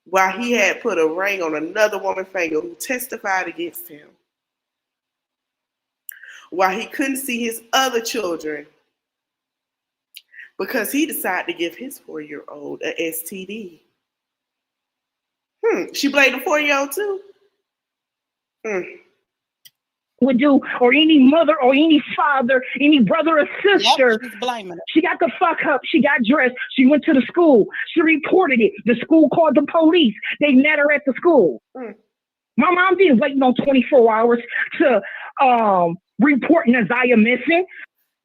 while he had put a ring on another woman's finger who testified against him, while he couldn't see his other children because he decided to give his 4-year-old an STD? She blamed the 4-year-old too? Would do, or any mother, or any father, any brother or sister. Yep, she's blaming her. She got the fuck up. She got dressed. She went to the school. She reported it. The school called the police. They met her at the school. My mom didn't wait no 24 hours to report Naziyah missing.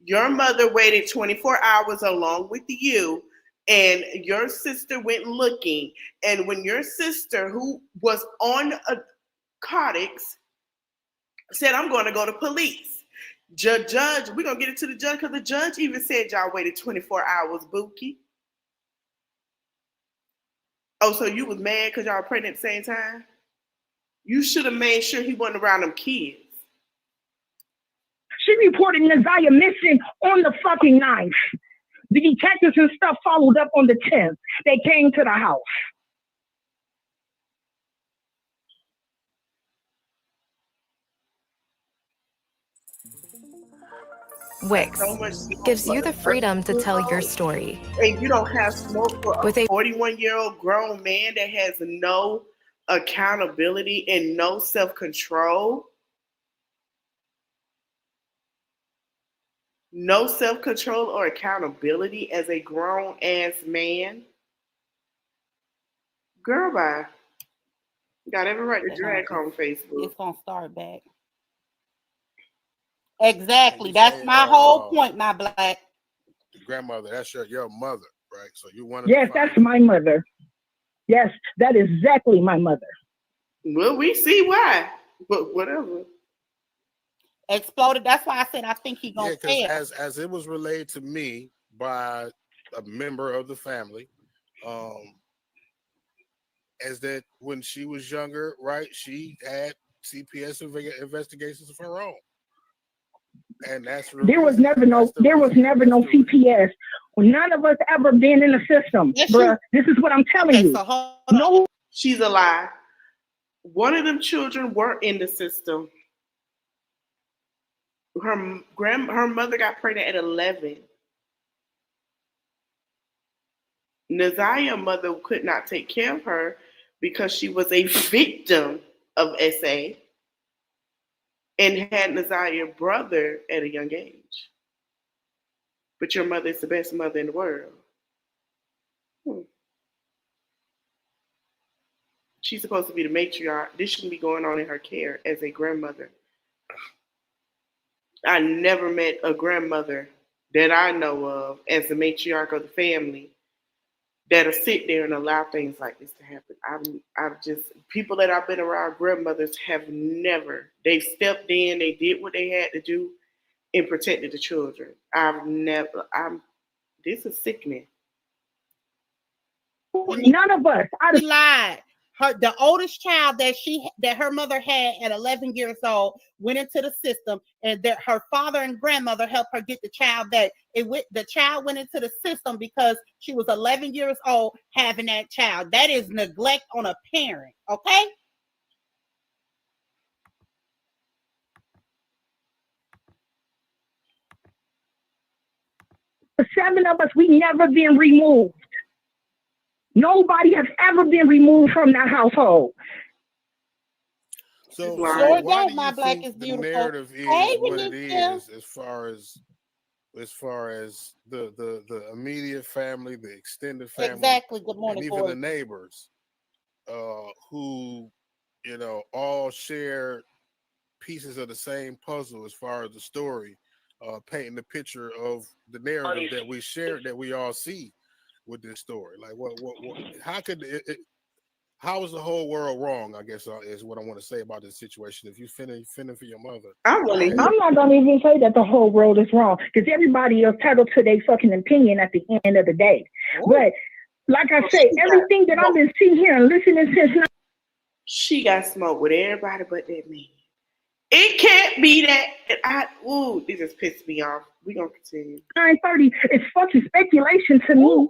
Your mother waited 24 hours along with you, and your sister went looking. And when your sister, who was on a narcotics, said, I'm going to go to police. Judge, we're going to get it to the judge, because the judge even said y'all waited 24 hours, Bookie. Oh, so you was mad because y'all were pregnant at the same time? You should have made sure he wasn't around them kids. She reported Naziyah missing on the fucking 9th. The detectives and stuff followed up on the 10th. They came to the house. Wix gives you the freedom to tell your story. And you don't have smoke for With a a 41-year-old grown man that has no accountability and no self-control. No self-control or accountability as a grown-ass man. Girl, bye. Got every right to drag on Facebook. It's gonna start back. Exactly. That's my whole point, my black. Grandmother, that's your mother, right? So you want Yes, that's my mother. Yes, that is exactly my mother. Well, we see why, but whatever. Exploded. That's why I said I think he gonna fail. As it was relayed to me by a member of the family, as that when she was younger, right, she had CPS investigations of her own. And that's really, there was never no CPS. None of us ever been in the system, bruh. This is what I'm telling you. So no, she's a lie. One of them children were in the system. Her mother got pregnant at 11. Naziyah's mother could not take care of her because she was a victim of SA and had Naziyah's brother at a young age. But your mother is the best mother in the world. She's supposed to be the matriarch. This shouldn't be going on in her care as a grandmother. I never met a grandmother that I know of as the matriarch of the family that'll sit there and allow things like this to happen. I've just, people that I've been around, grandmothers have never, they stepped in, they did what they had to do and protected the children. This is sickening. None of us. She lied. The oldest child that her mother had at 11 years old went into the system, and that her father and grandmother helped her get the child back. The child went into the system because she was 11 years old having that child. That is neglect on a parent, okay? The 7 of us, we never been removed. Nobody has ever been removed from that household. So Sure why don't, do my you black think is the beautiful. narrative is Hey, what it Renisha. is as far as the immediate family, the extended family, Exactly. Good morning, and even Corey. the neighbors, who all share pieces of the same puzzle as far as the story, painting the picture of the narrative that we share, that we all see with this story. Like, what how could it how is the whole world wrong? I guess is what I want to say about this situation. If you fending for your mother, I'm not gonna even say that the whole world is wrong, because everybody is entitled to their fucking opinion at the end of the day. Ooh. But like I say, everything that I've been seeing here and listening since she got smoked with everybody but that man. It can't be that. This just pissed me off. We're gonna continue. 9:30. It's fucking speculation to me.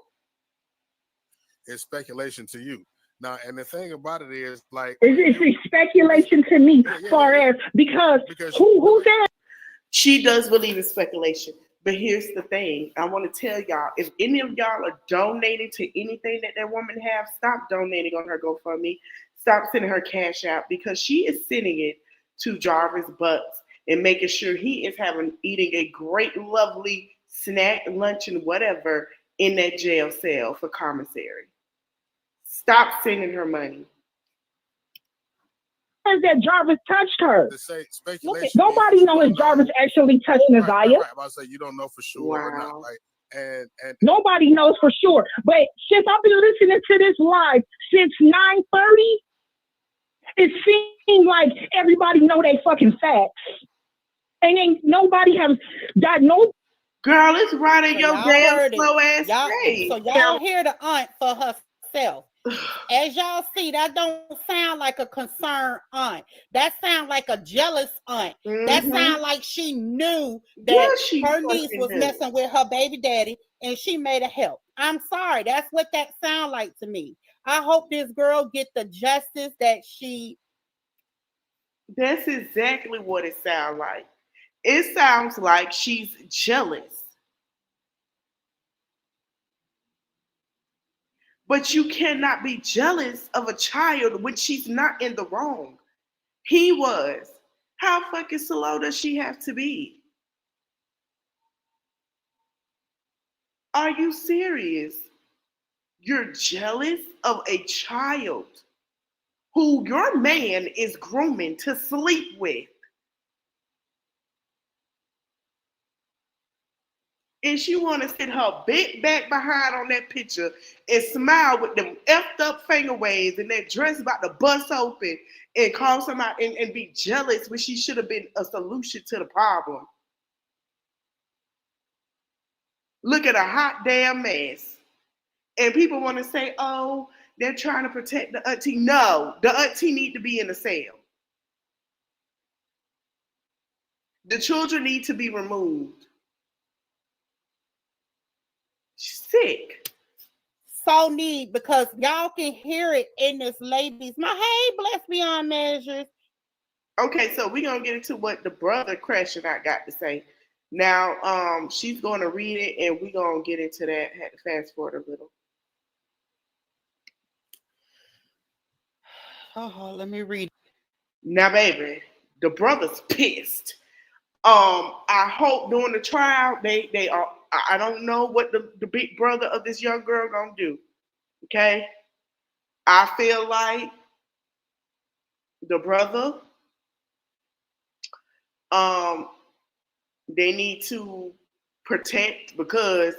It's speculation to you. Now, and the thing about it is, like, it's speculation to me, as because who's that? She does believe in speculation, but here's the thing: I want to tell y'all: if any of y'all are donating to anything that woman have, stop donating on her GoFundMe. Stop sending her cash out, because she is sending it to Jarvis Butts and making sure he is eating a great, lovely snack, lunch, and whatever in that jail cell for commissary. Stop sending her money. that Jarvis touched her. To say speculation. Nobody knows if Jarvis actually touched Naziyah. Right. I'm about to say you don't know for sure or not, right? And nobody knows for sure. But since I've been listening to this live since 9:30, it seems like everybody know they fucking facts. And ain't nobody has got no. Girl, it's right in So your y'all damn heard it. slow ass face. So y'all hear the aunt for herself. As y'all see, that don't sound like a concerned aunt. That sound like a jealous aunt. That sound like she knew that her niece was messing with her baby daddy and she made a help. I'm sorry. That's what that sound like to me. I hope this girl get the justice that she. That's exactly what it sounds like. It sounds like she's jealous. But you cannot be jealous of a child when she's not in the wrong. He was. How fucking slow does she have to be? Are you serious? You're jealous of a child who your man is grooming to sleep with. And she want to sit her big back behind on that picture and smile with them effed up finger waves and that dress about to bust open and call somebody and be jealous when she should have been a solution to the problem. Look at a hot damn mess. And people want to say, oh, they're trying to protect the auntie. No, the auntie need to be in the cell. The children need to be removed. Sick. So need, because y'all can hear it in this lady's hey, blessed beyond measures. Okay, so we're gonna get into what the brother crashing out got to say. Now, she's gonna read it and we're gonna get into that. Had to fast forward a little. Oh, let me read. Now, baby, the brother's pissed. I hope during the trial they are. I don't know what the big brother of this young girl gonna do. Okay, I feel like the brother, they need to protect because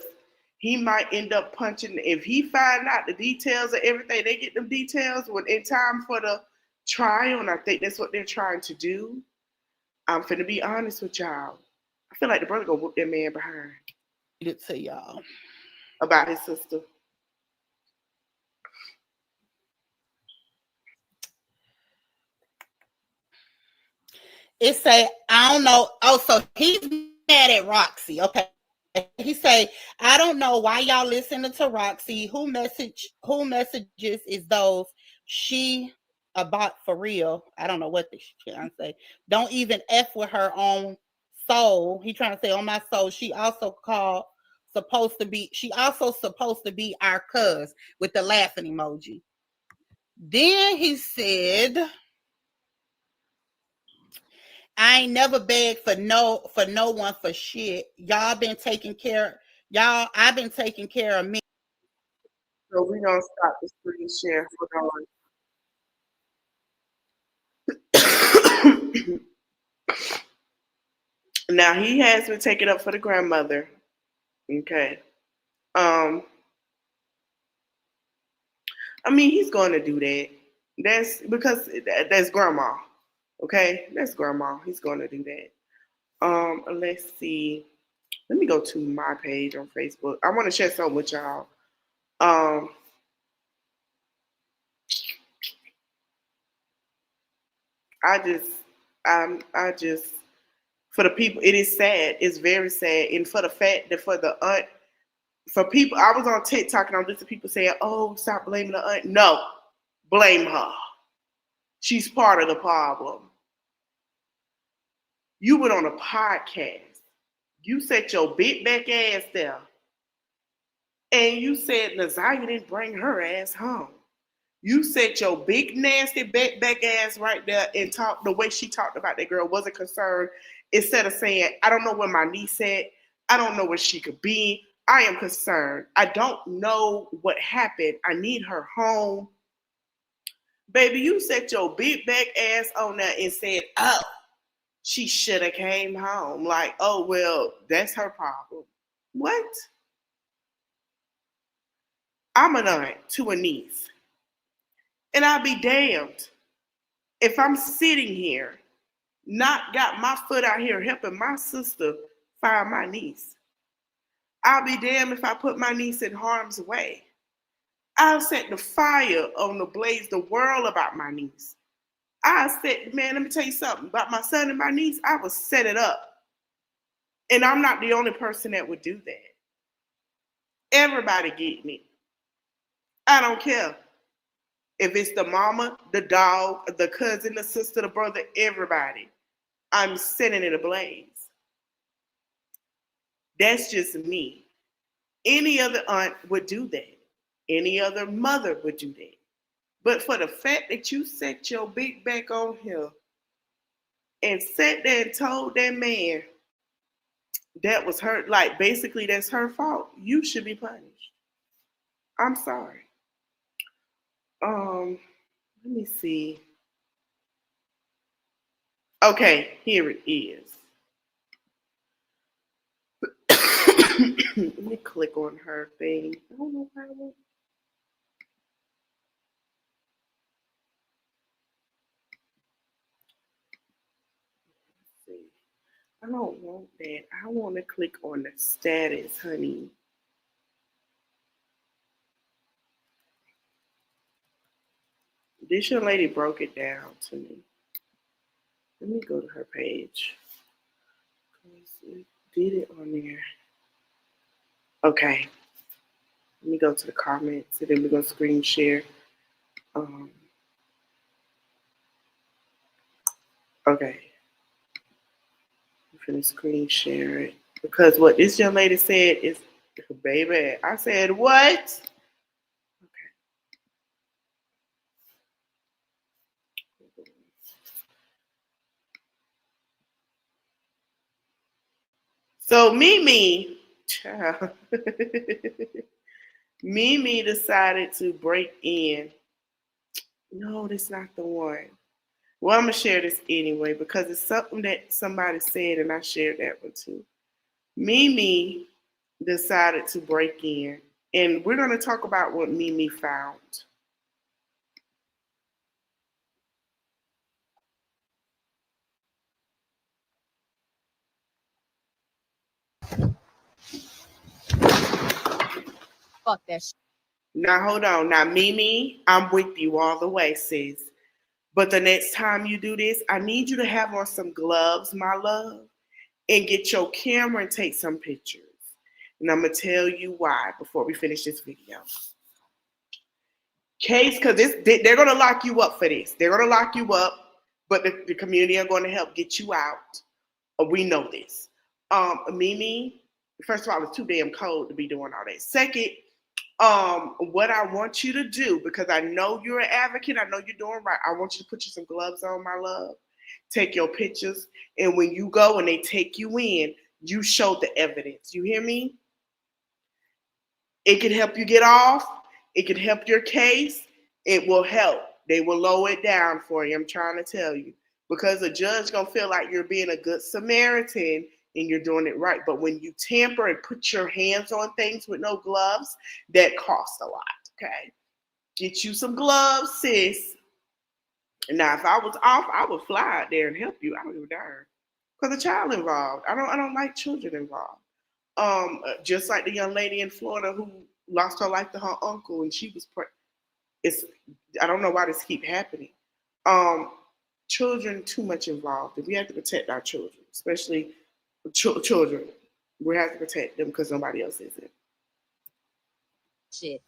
he might end up punching. If he find out the details of everything, they get them details when in time for the trial, and I think that's what they're trying to do. I'm finna be honest with y'all. I feel like the brother gonna whoop that man behind. It to y'all about his sister. It say, I don't know. Oh, so he's mad at Roxy. Okay. He say, I don't know why y'all listening to Roxy. Who messages is those she about for real? I don't know what this trying to say. Don't even F with her own soul. He trying to say on my soul. She also supposed to be our cuz with the laughing emoji. Then he said, I ain't never begged for no one for shit. I've been taking care of me. So we're gonna stop the screen share. Hold on. Now he has been taking up for the grandmother. Okay. I mean, he's going to do that. That's because that's grandma. Okay, that's grandma. He's going to do that. Let's see. Let me go to my page on Facebook. I want to share something with y'all. I just, for the people, it is sad. It's very sad. And for the fact that for the aunt, for people, I was on TikTok and I'm listening to people saying, oh, stop blaming the aunt. No, blame her. She's part of the problem. You went on a podcast. You set your big back ass there. And you said Naziyah didn't bring her ass home. You set your big nasty back ass right there and talk the way she talked about that girl, wasn't concerned. Instead of saying, I don't know where my niece at. I don't know where she could be. I am concerned. I don't know what happened. I need her home. Baby, you set your big back ass on there and said, oh, she should have came home. Like, oh, well, that's her problem. What? I'm an aunt to a niece. And I'll be damned if I'm sitting here, not got my foot out here helping my sister find my niece. I'll be damned if I put my niece in harm's way. I'll set the fire on the blaze the world about my niece. I said, man, let me tell you something about my son and my niece. I would set it up. And I'm not the only person that would do that. Everybody get me. I don't care. If it's the mama, the dog, the cousin, the sister, the brother, everybody. I'm setting it ablaze. That's just me. Any other aunt would do that. Any other mother would do that. But for the fact that you set your big back on here and sat there and told that man that was her, like basically that's her fault, you should be punished. I'm sorry. Let me see. Okay, here it is. Let me click on her thing. I don't know why I won't. I don't want that. I want to click on the status, honey. This young lady broke it down to me. Let me go to her page. It did it on there. Okay. Let me go to the comments and then we're going to screen share. Okay. I'm finna screen share it. Because what this young lady said is, baby, I said, what? So Mimi, child, Mimi decided to break in. No, that's not the one. Well, I'm going to share this anyway because it's something that somebody said and I shared that one too. Mimi decided to break in and we're going to talk about what Mimi found. Fuck that shit. Now, hold on. Now, Mimi, I'm with you all the way, sis. But the next time you do this, I need you to have on some gloves, my love, and get your camera and take some pictures. And I'm going to tell you why before we finish this video. Case, because they're going to lock you up for this. They're going to lock you up, but the community are going to help get you out. We know this. Mimi, first of all, it's too damn cold to be doing all that. Second, what I want you to do, because I know you're an advocate, I know you're doing right. I want you to put you some gloves on, my love. Take your pictures, and when you go and they take you in, you show the evidence. You hear me? It can help you get off. It can help your case. It will help. They will lower it down for you. I'm trying to tell you. Because the judge gonna feel like you're being a good Samaritan and you're doing it right. But when you tamper and put your hands on things with no gloves, that costs a lot, okay? Get you some gloves, sis. Now, if I was off, I would fly out there and help you. I don't give a darn. Because a child involved. I don't like children involved. Just like the young lady in Florida who lost her life to her uncle and she was I don't know why this keep happening. Children too much involved. And we have to protect our children, especially children. We have to protect them because nobody else is it. Shit.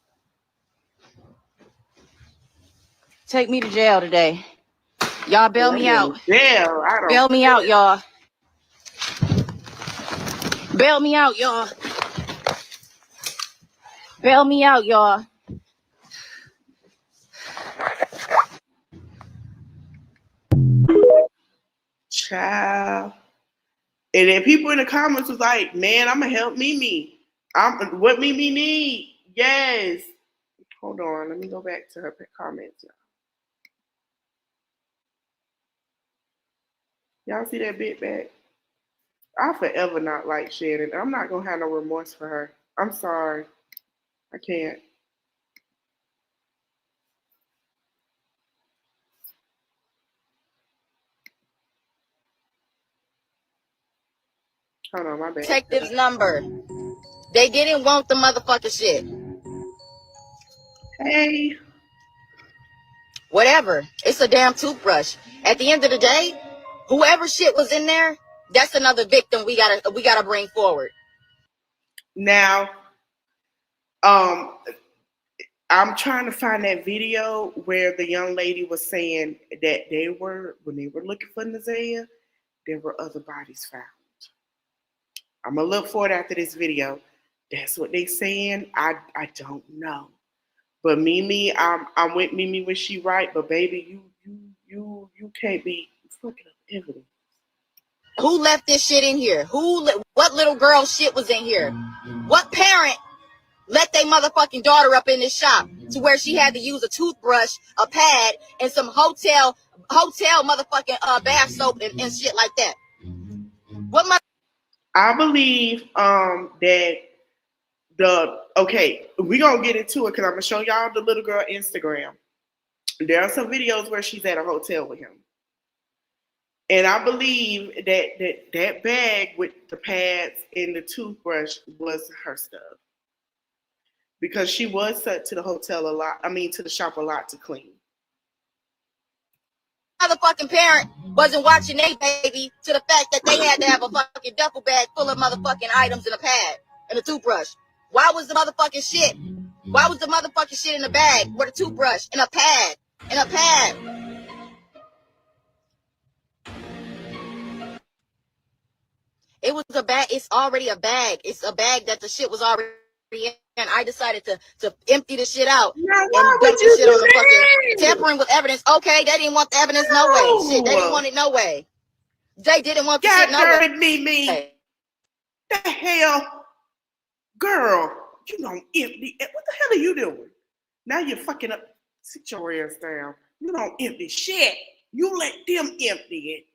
Take me to jail today. Y'all bail me out. Jail? I don't bail me out, y'all. Bail me out, y'all. Bail me out, y'all. Child. And then people in the comments was like, man, I'm going to help Mimi. What Mimi need? Yes. Hold on. Let me go back to her comments. Y'all see that bit back? I forever not like Shannon. I'm not gonna have no remorse for her. I'm sorry. I can't. Hold on, my bad. Detective's number. They didn't want the motherfucking shit. Hey. Whatever. It's a damn toothbrush. At the end of the day, whoever shit was in there, that's another victim we gotta bring forward. Now, I'm trying to find that video where the young lady was saying that when they were looking for Naziyah, there were other bodies found. I'm gonna look for it after this video. That's what they saying. I don't know. But Mimi, I'm with Mimi when she right, but baby, you can't be fucking up evidence. Who left this shit in here? What little girl shit was in here? What parent let their motherfucking daughter up in this shop to where she had to use a toothbrush, a pad, and some hotel motherfucking bath soap and shit like that? I believe that we're gonna get into it because I'm gonna show y'all the little girl Instagram. There are some videos where she's at a hotel with him. And I believe that bag with the pads and the toothbrush was her stuff. Because she was sent to the hotel a lot, to the shop a lot to clean. Motherfucking parent wasn't watching their baby to the fact that they had to have a fucking duffel bag full of motherfucking items and a pad and a toothbrush. Why was the motherfucking shit? Why was the motherfucking shit in the bag with a toothbrush and a pad and a pad? It was a bag. It's already a bag. It's a bag that the shit was already in. And I decided to empty the shit out and dump the shit on the fucking tampering with evidence. Okay, they didn't want the evidence no way. Shit, they didn't want it no way. They didn't want the shit no way. Mimi. The hell? Girl, you don't empty it. What the hell are you doing? Now you're fucking up. Sit your ass down. You don't empty shit. You let them empty it.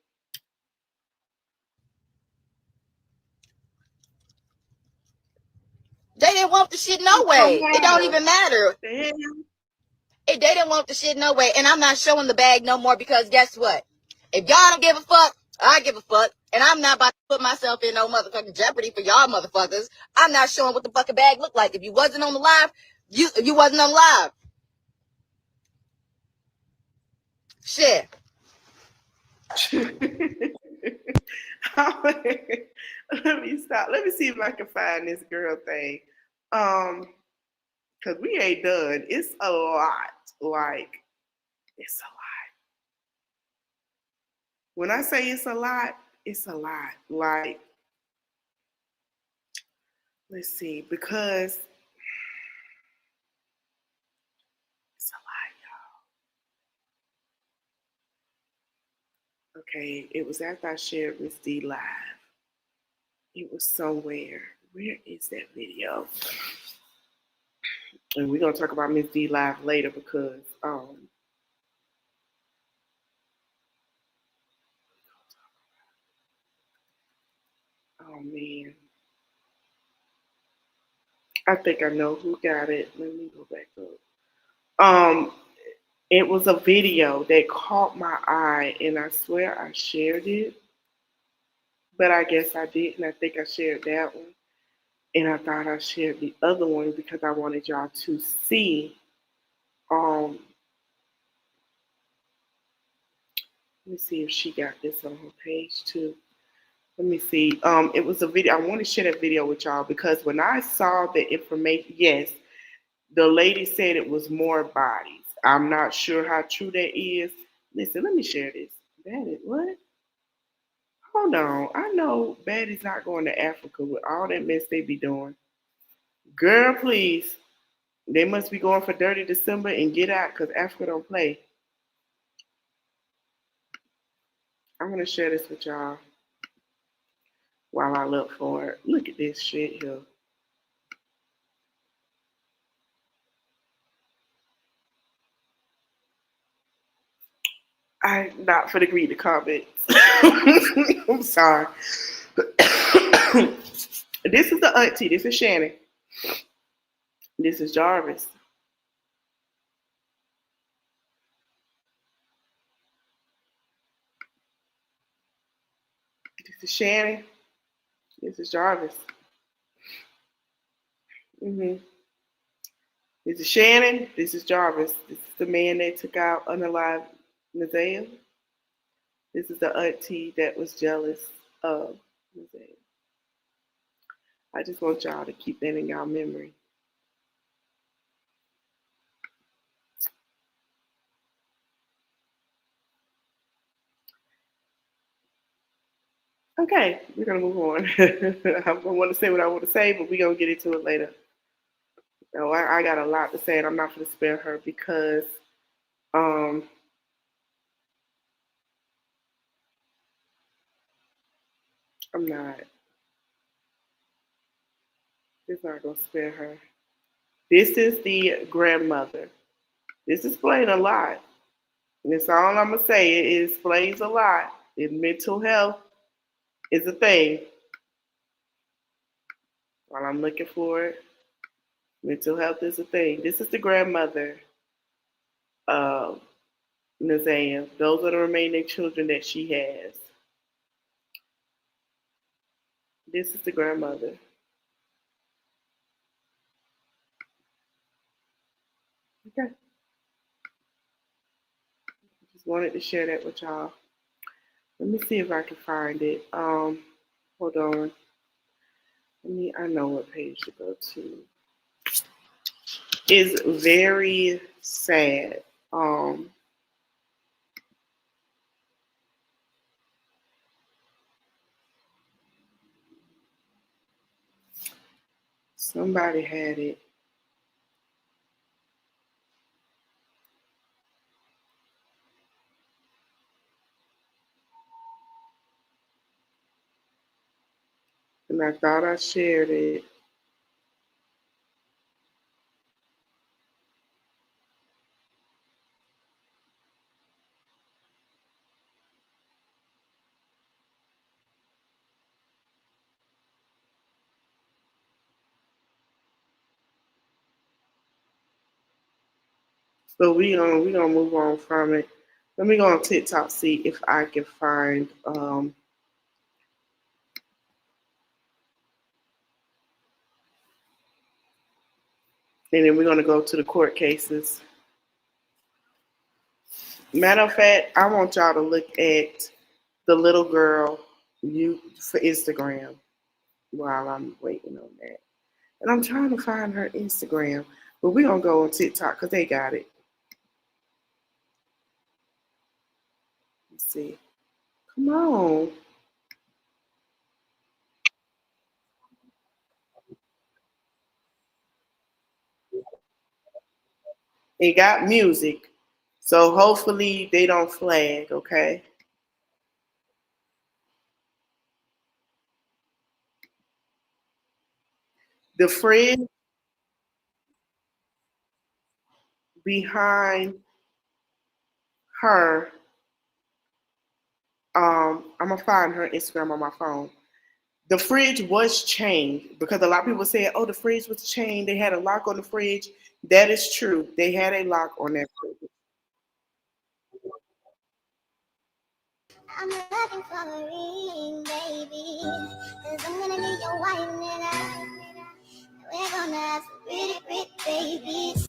They didn't want the shit no way. It don't even matter. They didn't want the shit no way. And I'm not showing the bag no more because guess what? If y'all don't give a fuck, I give a fuck. And I'm not about to put myself in no motherfucking jeopardy for y'all motherfuckers. I'm not showing what the fucking bag looked like. If you wasn't on the live, you wasn't on live. Shit. Let me stop. Let me see if I can find this girl thing. Cause we ain't done. It's a lot. Like, it's a lot. When I say it's a lot, it's a lot. Like, let's see, because it's a lot, y'all. Okay, it was after I shared Miss D live. It was somewhere. Where is that video? And we're gonna talk about Miss D live later because oh man. I think I know who got it. Let me go back up. It was a video that caught my eye and I swear I shared it. But I guess I didn't. I think I shared that one. And I thought I shared the other one because I wanted y'all to see. Let me see if she got this on her page too. Let me see. It was a video. I want to share that video with y'all because when I saw the information, yes, the lady said it was more bodies. I'm not sure how true that is. Listen, let me share this. That what? Hold on. I know Baddie's not going to Africa with all that mess they be doing. Girl, please. They must be going for Dirty December and get out because Africa don't play. I'm going to share this with y'all while I look for it. Look at this shit here. I'm not finna read the comments. I'm sorry. This is the auntie. This is Shannon. This is Jarvis. This is Shannon. This is Jarvis. This is Shannon. This is Jarvis. This is the man that took out unalived Naziyah. This is the auntie that was jealous of Naziyah. I just want y'all to keep that in y'all memory. Okay, we're gonna move on. I want to say what I want to say, but we're gonna get into it later. No, I got a lot to say, and I'm not gonna spare her because I'm not. Just not gonna spare her. This is the grandmother. This explains a lot. And that's all I'm gonna say. It explains a lot. Mental health is a thing. While I'm looking for it, mental health is a thing. This is the grandmother of Naziyah. Those are the remaining children that she has. This is the grandmother. Okay. Just wanted to share that with y'all. Let me see if I can find it. Hold on. I know what page to go to. It's very sad. Somebody had it. And I thought I shared it. So we gonna move on from it. Let me go on TikTok, see if I can find and then we're gonna go to the court cases. Matter of fact, I want y'all to look at the little girl for Instagram while I'm waiting on that. And I'm trying to find her Instagram, but we're gonna go on TikTok because they got it. Let's see. Come on. It got music. So hopefully they don't flag, okay? The fridge behind her, I'm gonna find her Instagram on my phone. The fridge was chained because a lot of people said, oh, the fridge was chained. They had a lock on the fridge. That is true. They had a lock on that fridge. I'm looking for a ring, baby. Cause I'm gonna be your wife, nigga. We're gonna have some pretty, pretty babies.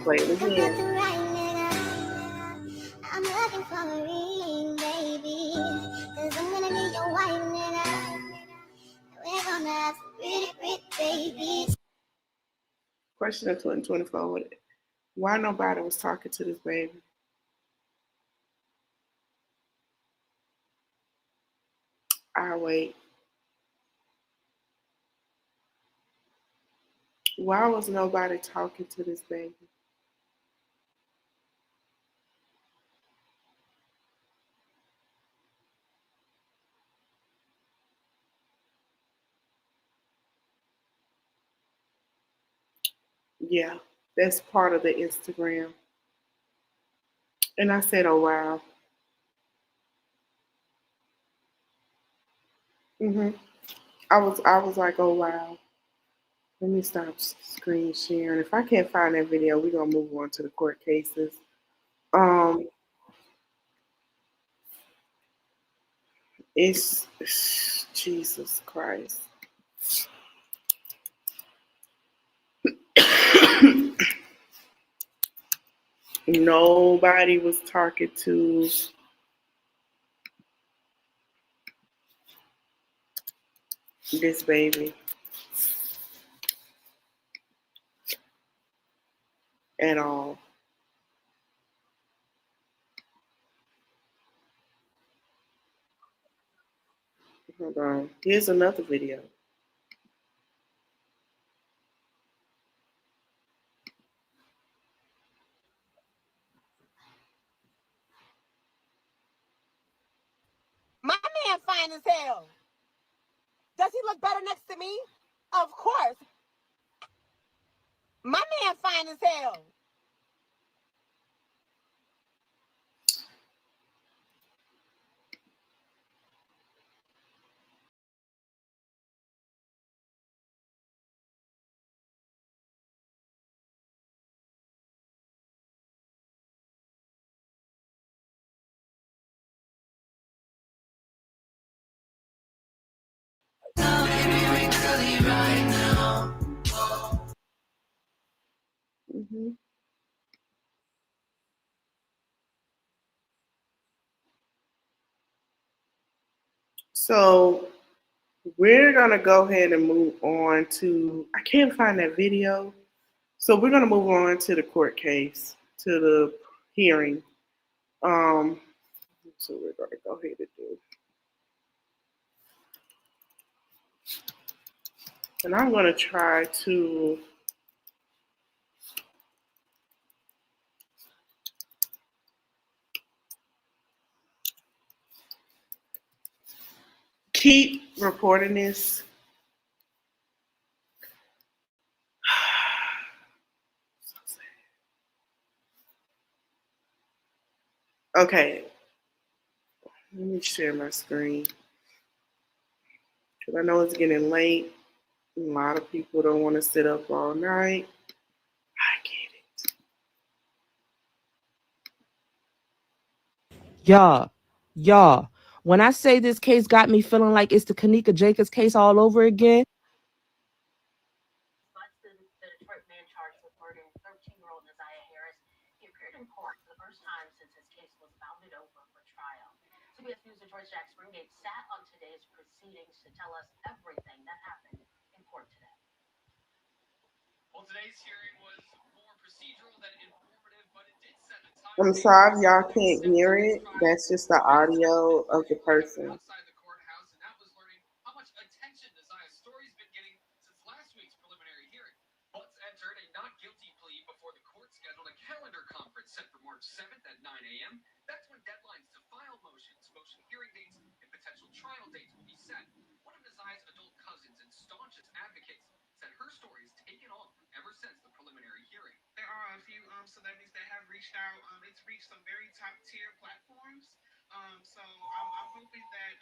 Play it again. I'm looking for a ring, baby. Cause I'm gonna be your wife, nigga. We're gonna have some pretty, pretty babies. Question of 2024. Why nobody was talking to this baby? I'll wait. Why was nobody talking to this baby? Yeah, that's part of the Instagram. And I said, oh, wow. I was like, oh, wow. Let me stop screen sharing. If I can't find that video, we're going to move on to the court cases. It's Jesus Christ. Nobody was talking to this baby at all. Hold on. Here's another video. My man fine as hell. Does he look better next to me? Of course. My man fine as hell. So we're going to go ahead and move on to, I can't find that video. So we're going to move on to the court case, to the hearing. So we're going to go ahead and do. And I'm going to try to keep reporting this. Okay. Let me share my screen. Because I know it's getting late. A lot of people don't want to sit up all night. I get it. Y'all, when I say this case got me feeling like it's the Kanika Jacobs case all over again. The Detroit man charged with murdering 13-year-old Naziyah Harris. He appeared in court for the first time since his case was bounded over for trial. CBS News Detroit's Jack Springate sat on today's proceedings to tell us everything that happened in court today. Well, today's hearing was more procedural than informative, but it did set a time. I'm sorry if y'all can't hear it. That's just the audio of the person. Outside the courthouse, and that was learning how much attention Naziyah's story's been getting since last week's preliminary hearing. Butts entered a not guilty plea before the court scheduled a calendar conference set for March 7th at 9 a.m. That's when deadlines to file motions, motion hearing dates, and potential trial dates will be set. One of Naziyah's adult cousins and staunchest advocates said her story has taken off ever since the preliminary hearing. There are a few celebrities that have reached out. It's reached some very top tier platforms. So I'm hoping that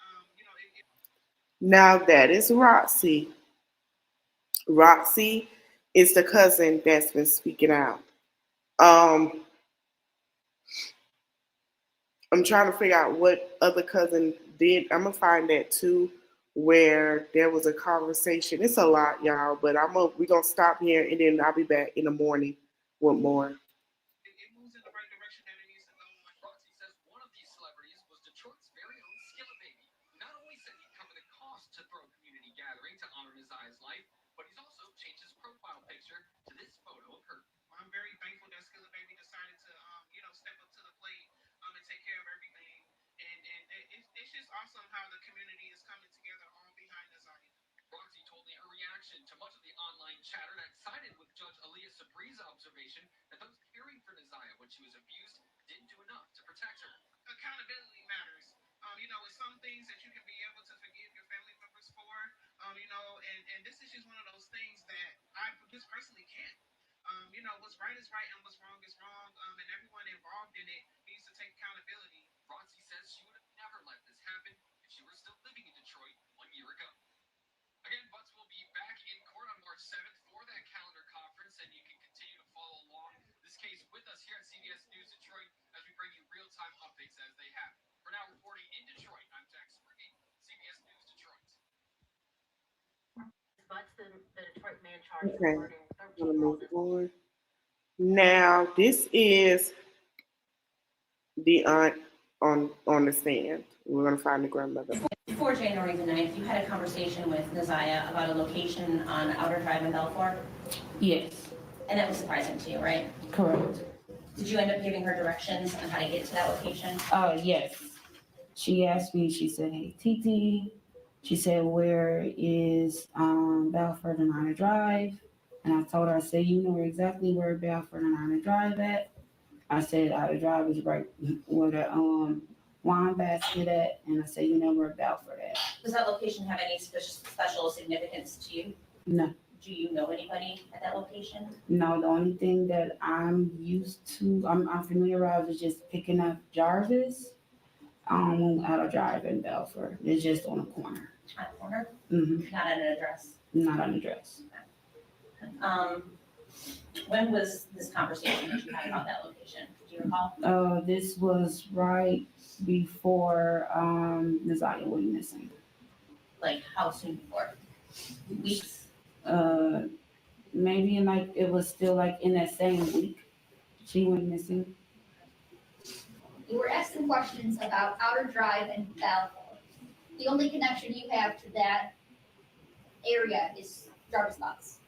Now that is Roxy. Roxy is the cousin that's been speaking out. I'm trying to figure out what other cousin did. I'm gonna find that too, where there was a conversation. It's a lot, y'all, but we're gonna stop here and then I'll be back in the morning with more. It moves in the right direction that it needs to go. Roxy says one of these celebrities was Detroit's very own Skillet Baby. Not only said he'd come at a cost to throw a community gathering to honor Naziyah's life, but he's also changed his profile picture to this photo of her. I'm very thankful that Skillet Baby decided to step up to the plate and take care of everything. And it's just awesome how the community is coming together all behind Naziyah. Roxy told me her reaction to much of the online chatter that sided with Judge Aaliyah Sabri's observation that those caring for Naziyah when she was abused didn't do enough to protect her. Accountability matters. It's some things that you can be able to forgive your family members for, and this is just one of those things that I just personally can't. what's right is right and what's wrong is wrong. And everyone involved in it needs to take accountability. Roxy says she would have never let this happen if she were still living in Detroit 1 year ago. Again, Butts will be back in court on March 7th for that calendar conference, and you can continue to follow along this case with us here at CBS News Detroit as we bring you real-time updates as they happen. For now, reporting in Detroit, I'm Jackson Brigade, CBS News Detroit. Butts, the Detroit man charged with Okay, murdering I'm gonna move on. Now, this is the aunt on the stand. We're gonna find the grandmother. Before January the 9th, you had a conversation with Naziyah about a location on Outer Drive in Belfort, Yes, and that was surprising to you, right? correct. Did you end up giving her directions on how to get to that location? Yes. She asked me, she said, hey, Titi, she said, where is Belford and Outer Drive? And I told her, I said, you know exactly where Belford and Outer Drive at. I said, Outer Drive is right where the wine basket at. And I said, you know where Belford at. Does that location have any special significance to you? No. Do you know anybody at that location? No, the only thing that I'm used to, I'm familiarized with just picking up Jarvis Outer Drive in Belford. It's just on the corner. On the corner? Mm-hmm. Not at an address? Not on the address. When was this conversation that you had about that location? Do you recall? This was right before Naziyah went missing. Like how soon before? Weeks? Maybe it was still like in that same week she went missing. You were asking questions about Outer Drive and Belfort. The only connection you have to that area is Jarvis Butts.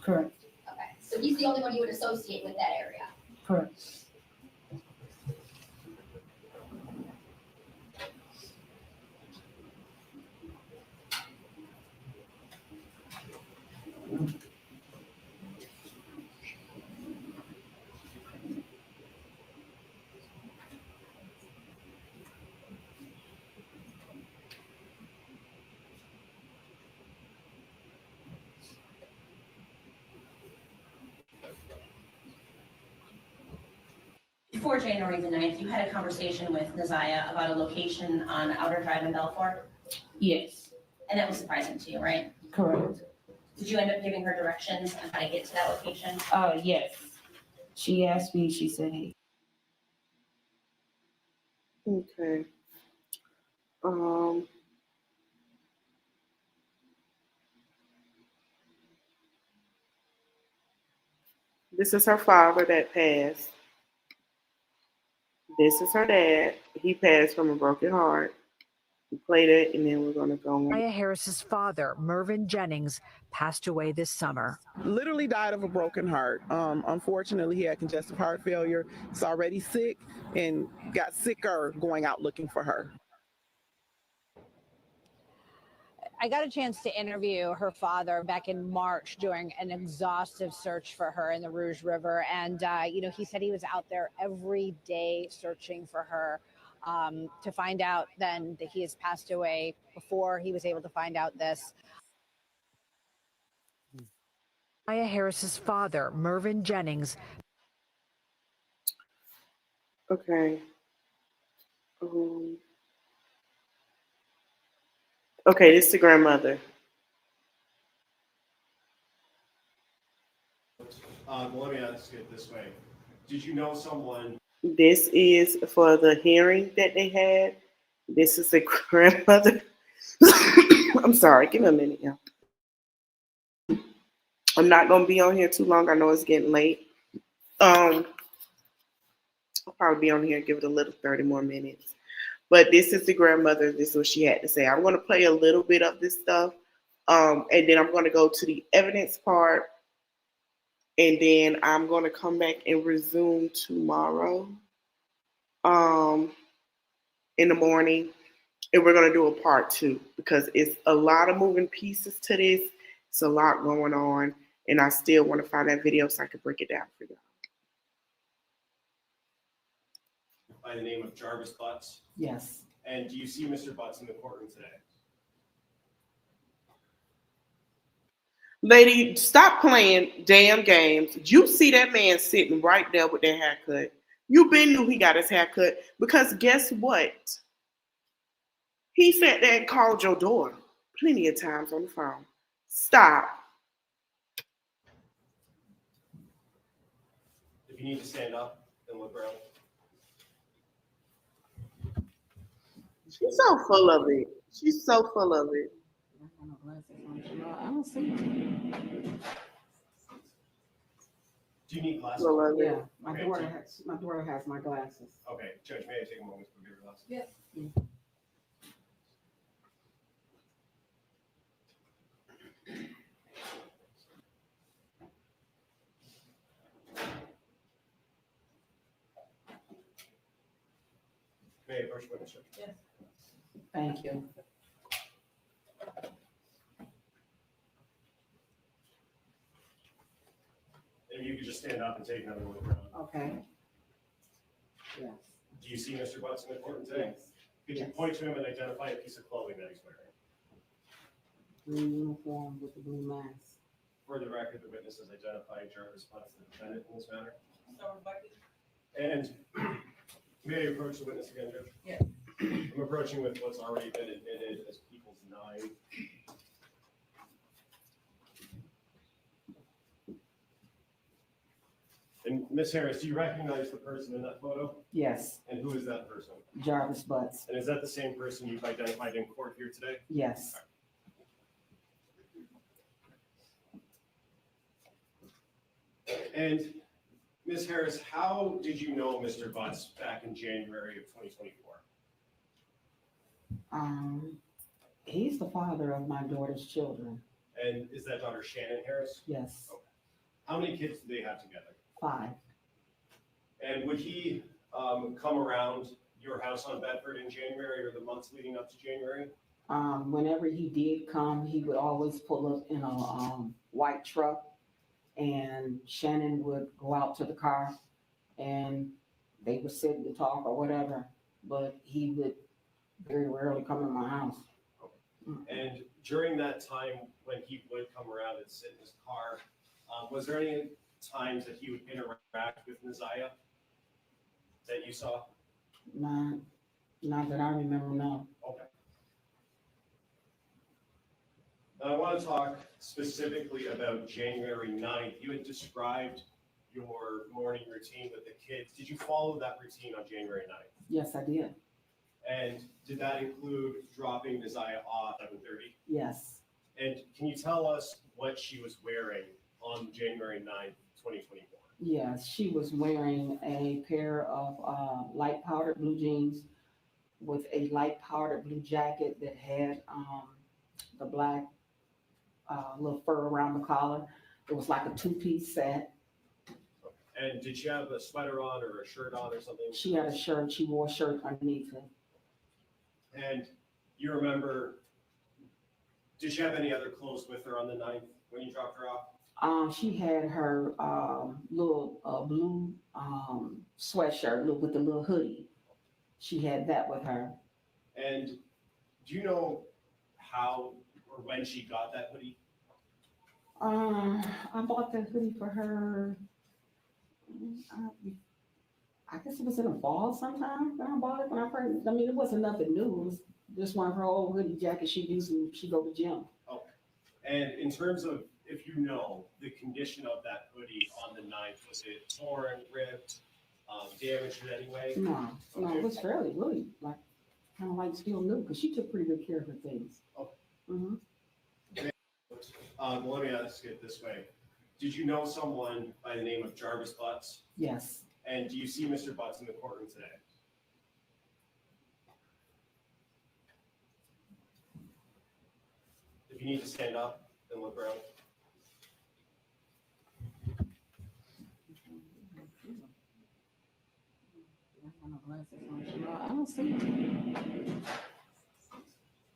Correct. Okay, so he's the only one you would associate with that area. Correct. Before January the 9th, you had a conversation with Naziyah about a location on Outer Drive in Belfort, Yes. and that was surprising to you, right? Correct. Did you end up giving her directions on how to get to that location? Yes. She asked me, she said, hey. Okay. This is her father that passed. This is her dad. He passed from a broken heart. We played it, and then we're gonna go on. Naziyah Harris's father, Mervyn Jennings, passed away this summer. Literally died of a broken heart. Unfortunately, he had congestive heart failure. He's already sick and got sicker going out looking for her. I got a chance to interview her father back in March during an exhaustive search for her in the Rouge River. And, he said he was out there every day searching for her, to find out then that he has passed away before he was able to find out this. Naziyah Harris's father, Mervyn Jennings. Okay. Okay, this is the grandmother. Let me ask it this way. Did you know someone? This is for the hearing that they had. This is the grandmother. I'm sorry, give me a minute, y'all. I'm not gonna be on here too long. I know it's getting late. I'll probably be on here and give it a little 30 more minutes. But this is the grandmother. This is what she had to say. I'm gonna play a little bit of this stuff. And then I'm gonna go to the evidence part. And then I'm gonna come back and resume tomorrow. In the morning. And we're gonna do a part 2 because it's a lot of moving pieces to this. It's a lot going on. And I still want to find that video so I can break it down for you. By the name of Jarvis Butts. Yes. And do you see Mr. Butts in the courtroom today? Lady, stop playing damn games. You see that man sitting right there with that haircut. You been knew he got his haircut because guess what? He sat there and called your daughter plenty of times on the phone. Stop. If you need to stand up, then look around. She's so full of it. She's so full of it. I don't see it. Do you need glasses? Full of it. Yeah, my daughter has my glasses. Okay, Judge, may I take a moment to give your glasses? Yes. May I approach witness, Judge? Yes. Thank you. If you could just stand up and take another look around. Okay. Yes. Do you see Mr. Butts in the court today? Yes. Could you point to him and identify a piece of clothing that he's wearing? Blue uniform with the blue mask. For the record, the witness has identified Jarvis Butts, the defendant, in this matter. And may I approach the witness again, Judge? Yes. I'm approaching with what's already been admitted as People's 9. And Ms. Harris, do you recognize the person in that photo? Yes. And who is that person? Jarvis Butts. And is that the same person you've identified in court here today? Yes. And Ms. Harris, how did you know Mr. Butts back in January of 2024? He's the father of my daughter's children. And is that daughter Shannon Harris? Yes. Okay. How many kids do they have together? 5. And would he come around your house on Bedford in January or the months leading up to January? Whenever he did come, he would always pull up in a white truck, and Shannon would go out to the car, and they would sit and talk or whatever. But he would very rarely come in my house. And during that time when he would come around and sit in his car, was there any times that he would interact with Naziyah that you saw? Not that I remember, no. Okay. Now I want to talk specifically about January 9th. You had described your morning routine with the kids. Did you follow that routine on January 9th? Yes, I did. And did that include dropping Naziyah off at 7:30? Yes. And can you tell us what she was wearing on January 9th, 2024? Yes, she was wearing a pair of light powdered blue jeans with a light powdered blue jacket that had the black little fur around the collar. It was like a 2-piece set. And did she have a sweater on or a shirt on or something? She had a shirt. She wore a shirt underneath it. And you remember, did she have any other clothes with her on the 9th when you dropped her off? She had her little blue sweatshirt with the little hoodie. She had that with her. And do you know how or when she got that hoodie? I bought that hoodie for her. I guess it was in the fall sometime when I bought it. When I first, I mean, it wasn't nothing new. It was just one of her old hoodie jackets she used when she go to gym. Okay. And in terms of, if you know, the condition of that hoodie on the 9th, was it torn, ripped, damaged in any way? No, it was fairly really like kind of like still new because she took pretty good care of her things. Okay. Mm-hmm. Let me ask it this way. Did you know someone by the name of Jarvis Butts? Yes. And do you see Mr. Butts in the courtroom today? If you need to stand up, then look around. I don't see it.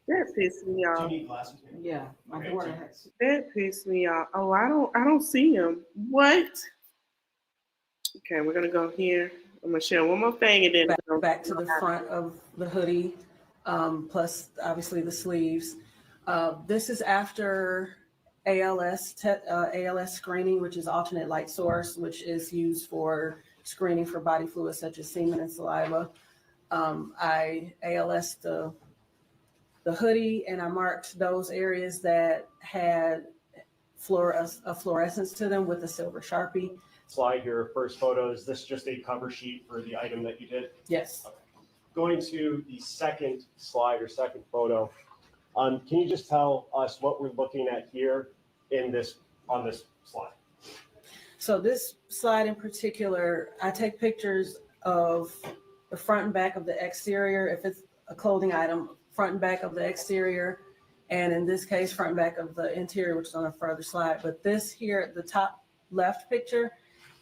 That pissed me off. Do you need glasses? Yeah, my daughter has. That pissed me off. Oh, I don't see him. What? Okay, we're gonna go here. I'm gonna share one more thing and then back to the front of the hoodie, plus obviously the sleeves. This is after ALS screening, which is alternate light source, which is used for screening for body fluids such as semen and saliva. I ALS the hoodie, and I marked those areas that had a fluorescence to them with a silver Sharpie. Slide your first photo. Is this just a cover sheet for the item that you did? Yes. Okay. Going to the second slide or second photo, can you just tell us what we're looking at here on this slide? So this slide in particular, I take pictures of the front and back of the exterior. If it's a clothing item, front and back of the exterior, and in this case, front and back of the interior, which is on a further slide. But this here, the top left picture,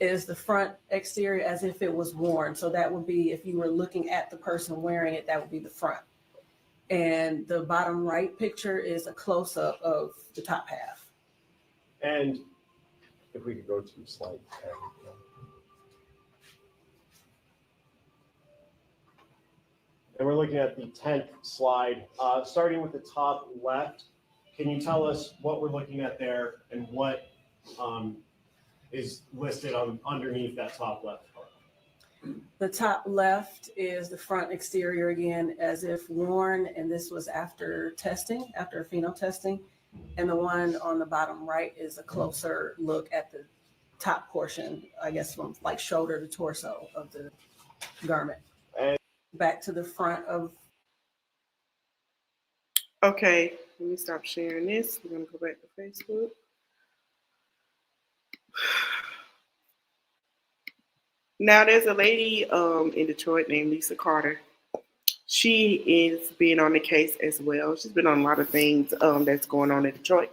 is the front exterior as if it was worn. So that would be, if you were looking at the person wearing it, that would be the front. And the bottom right picture is a close-up of the top half. And if we could go to slide 10. And we're looking at the 10th slide, starting with the top left. Can you tell us what we're looking at there and what is listed underneath that top left part? The top left is the front exterior again, as if worn, and this was after testing, after phenol testing. And the one on the bottom right is a closer look at the top portion, I guess from like shoulder to torso of the garment. And back to the front of. Okay, let me stop sharing this. We're gonna go back to Facebook. Now there's a lady in Detroit named Lisa Carter. She is being on the case as well. She's been on a lot of things that's going on in Detroit.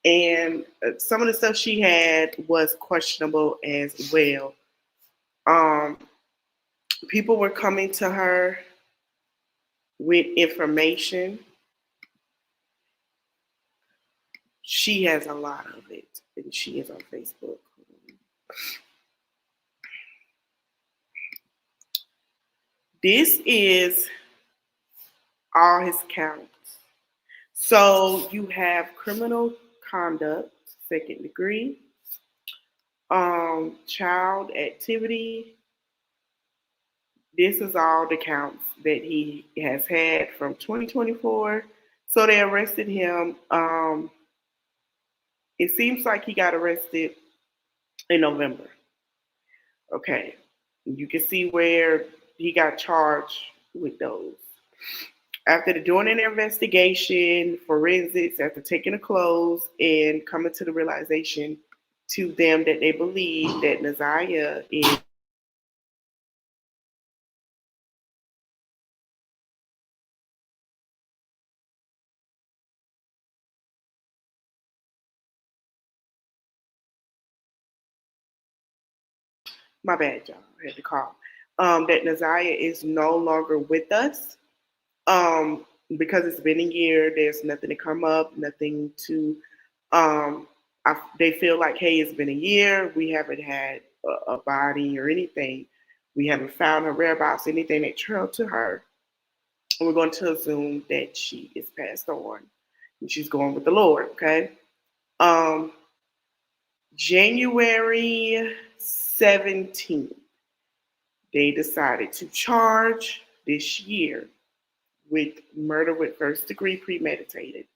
And some of the stuff she had was questionable as well. People were coming to her with information. She has a lot of it, and she is on Facebook. This is all his counts. So you have criminal conduct, 2nd degree, child activity. This is all the counts that he has had from 2024. So they arrested him. It seems like he got arrested in November. Okay. You can see where he got charged with those. After doing an investigation, forensics, after taking the clothes and coming to the realization to them that they believe that Naziyah is my bad, y'all. I had to call. That Naziyah is no longer with us. Because it's been a year, there's nothing to come up, nothing to, they feel like, hey, it's been a year, we haven't had a body or anything. We haven't found her whereabouts, anything that trailed to her. And we're going to assume that she is passed on and she's going with the Lord, okay? January 17th, they decided to charge this year with murder with 1st degree premeditated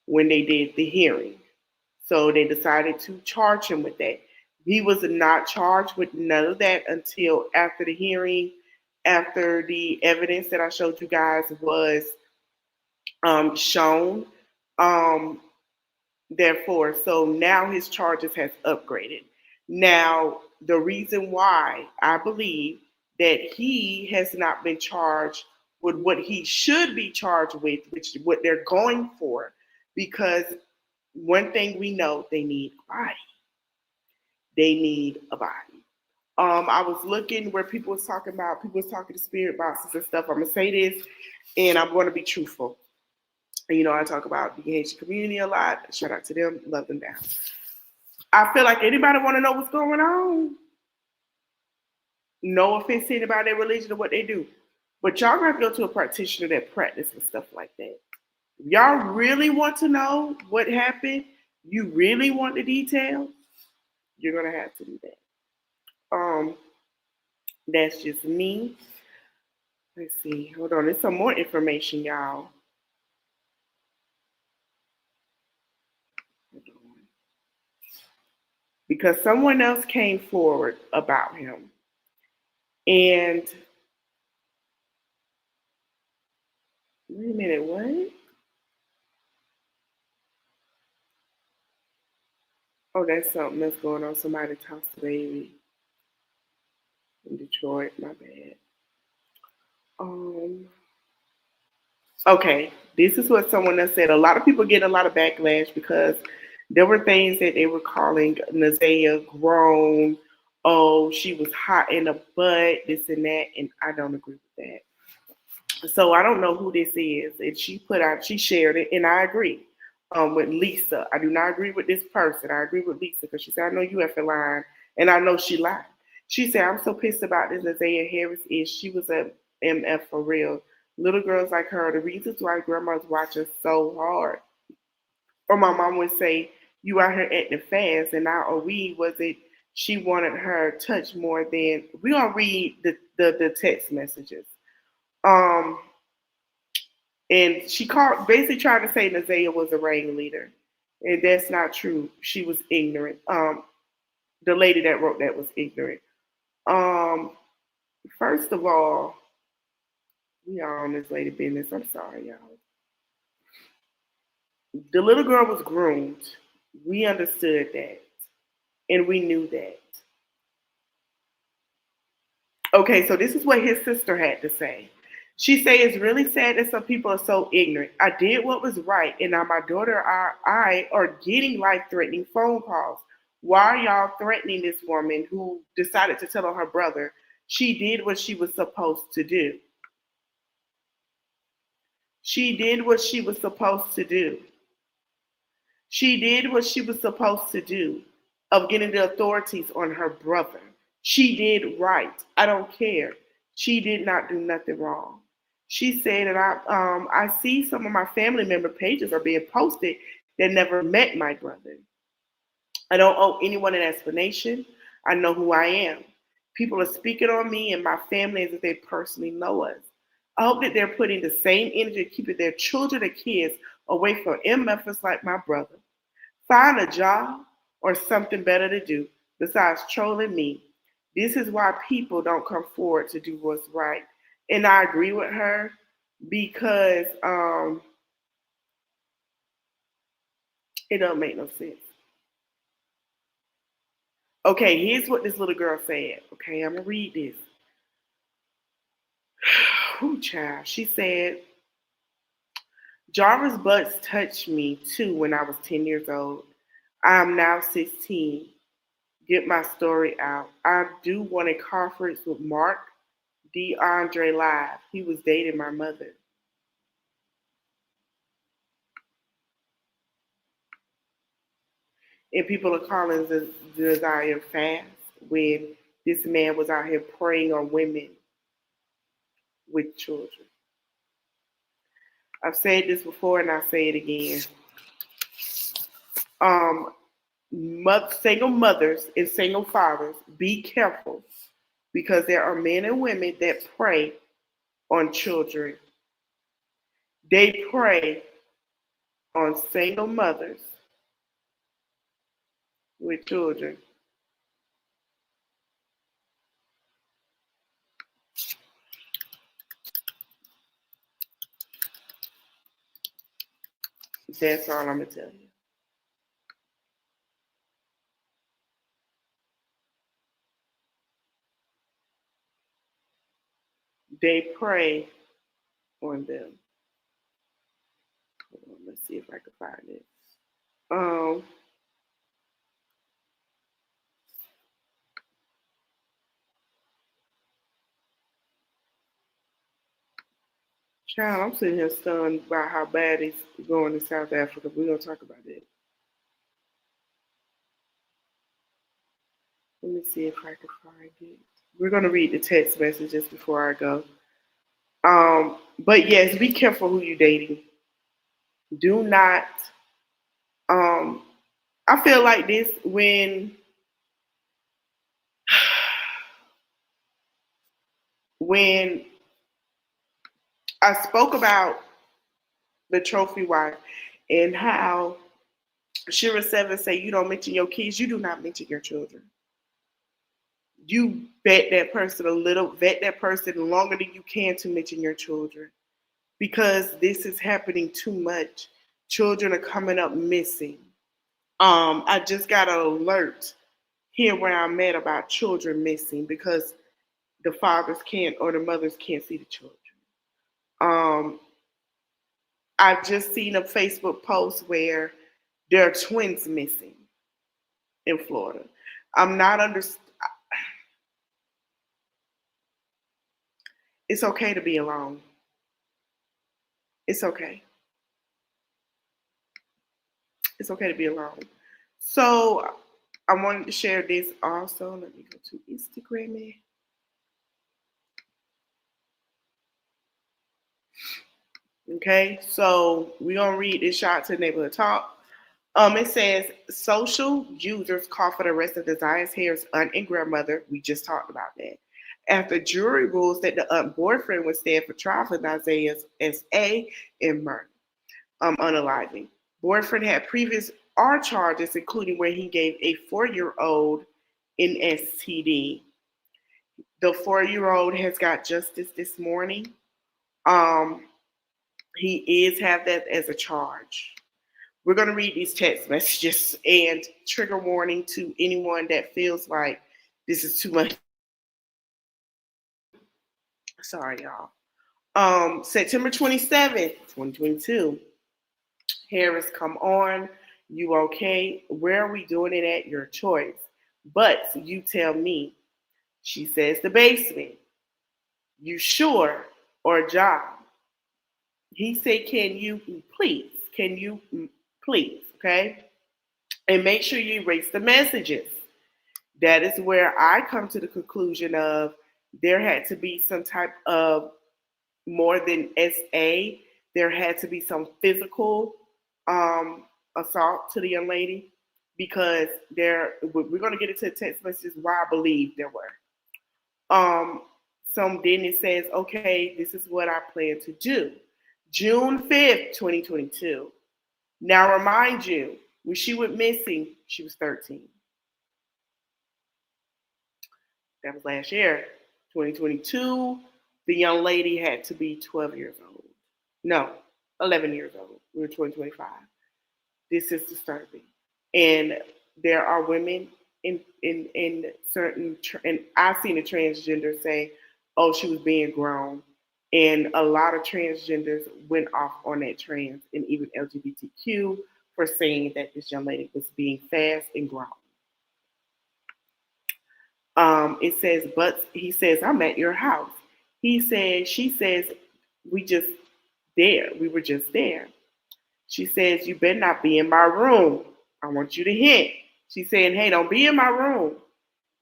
when they did the hearing. So they decided to charge him with that. He was not charged with none of that until after the hearing, after the evidence that I showed you guys was shown. Therefore, so now his charges has upgraded. Now, the reason why I believe that he has not been charged with what he should be charged with, which is what they're going for, because one thing we know, they need a body. They need a body. I was looking where people was talking to spirit boxes and stuff. I'm gonna say this, and I'm gonna be truthful. And, you know, I talk about the Haitian community a lot. Shout out to them, love them down. I feel like anybody want to know what's going on. No offense to anybody, their religion or what they do. But y'all got to go to a practitioner that practices stuff like that. If y'all really want to know what happened, you really want the details, you're gonna have to do that. That's just me. Let's see. Hold on. There's some more information, y'all. Hold on. Because someone else came forward about him. And wait a minute, what? Oh, that's something that's going on. Somebody tossed the baby in Detroit. My bad. Okay, this is what someone else said. A lot of people get a lot of backlash because there were things that they were calling Naziyah grown. Oh, she was hot in the butt, this and that, and I don't agree with that. So I don't know who this is, and she shared it, and I agree. With Lisa, I do not agree with this person. I agree with Lisa because she said, "I know you effing lying," and I know she lied. She said, "I'm so pissed about this Naziyah Harris is she was a MF for real. Little girls like her are the reasons why grandmas watch us so hard." Or my mom would say, "You out here acting fast," and now or we was it she wanted her touch more than we gonna read the text messages. Um and she called basically trying to say Naziyah was a ringleader. And that's not true. She was ignorant. The lady that wrote that was ignorant. Um First of all, we are on this lady business. I'm sorry, y'all. The little girl was groomed. We understood that. And we knew that. Okay, so this is what his sister had to say. She said, "It's really sad that some people are so ignorant. I did what was right, and now my daughter and I are getting life-threatening phone calls. Why are y'all threatening this woman who decided to tell on her brother? She did what she was supposed to do. She did what she was supposed to do. She did what she was supposed to do of getting the authorities on her brother. She did right. I don't care. She did not do nothing wrong." She said, and I see some of my family member pages are being posted that never met my brother. I don't owe anyone an explanation. I know who I am. People are speaking on me and my family as if they personally know us. I hope that they're putting the same energy keeping their children and kids away from MFers like my brother. Find a job or something better to do besides trolling me. This is why people don't come forward to do what's right. And I agree with her because it don't make no sense. Okay, here's what this little girl said. Okay, I'm gonna read this. Whoo, child. She said, "Jarvis Butts touched me too when I was 10 years old. I am now 16. Get my story out. I do want a conference with Mark DeAndre live. He was dating my mother." And people are calling the desire fast when this man was out here preying on women with children. I've said this before and I'll say it again. Single mothers and single fathers, be careful because there are men and women that prey on children. They prey on single mothers with children. That's all I'm going to tell you. They prey on them. Hold on, let's see if I can find it. Child, I'm sitting here stunned by how bad it's going in South Africa. We're going to talk about that. Let me see if I can find it. We're going to read the text messages before I go. But yes, be careful who you're dating. Do not I feel like this when I spoke about the trophy wife and how Shira Seven say you don't mention your kids, you do not mention your children. You vet that person longer than you can to mention your children, because this is happening too much. Children are coming up missing. I just got an alert here where I'm at about children missing because the fathers can't or the mothers can't see the children. I've just seen a Facebook post where there are twins missing in Florida. I'm not It's okay to be alone. It's okay. It's okay to be alone. So I wanted to share this also. Let me go to Instagram. Okay, so we're gonna read this shot to Neighborhood Talk. It says social users call for the arrest of Naziyah Harris' aunt and grandmother. We just talked about that. After jury rules that the aunt boyfriend would stand for trial for Naziyah's SA and murder, unaliving. Boyfriend had previous R charges, including where he gave a 4-year-old an STD. The 4-year-old has got justice this morning. He is have that as a charge. We're going to read these text messages and trigger warning to anyone that feels like this is too much. Sorry, y'all. September 27th, 2022. Harris, come on. You okay? Where are we doing it at? Your choice. But you tell me. She says the basement. You sure? Or job? He said, can you please? Can you please? Okay? And make sure you erase the messages. That is where I come to the conclusion of there had to be some type of more than SA. There had to be some physical assault to the young lady, because we're going to get into the text messages why I believe there were. Then it says, okay, this is what I plan to do. June 5th, 2022. Now remind you, when she went missing, she was 13. That was last year. 2022, the young lady had to be 12 years old. No, 11 years old. We were 2025. This is disturbing. And there are women in certain, and I've seen a transgender say, oh, she was being grown. And a lot of transgenders went off on that trans and even LGBTQ for saying that this young lady was being fast and grown. It says, but he says, I'm at your house. He says, she says, we were just there. She says, you better not be in my room. I want you to hint. She's saying, hey, don't be in my room.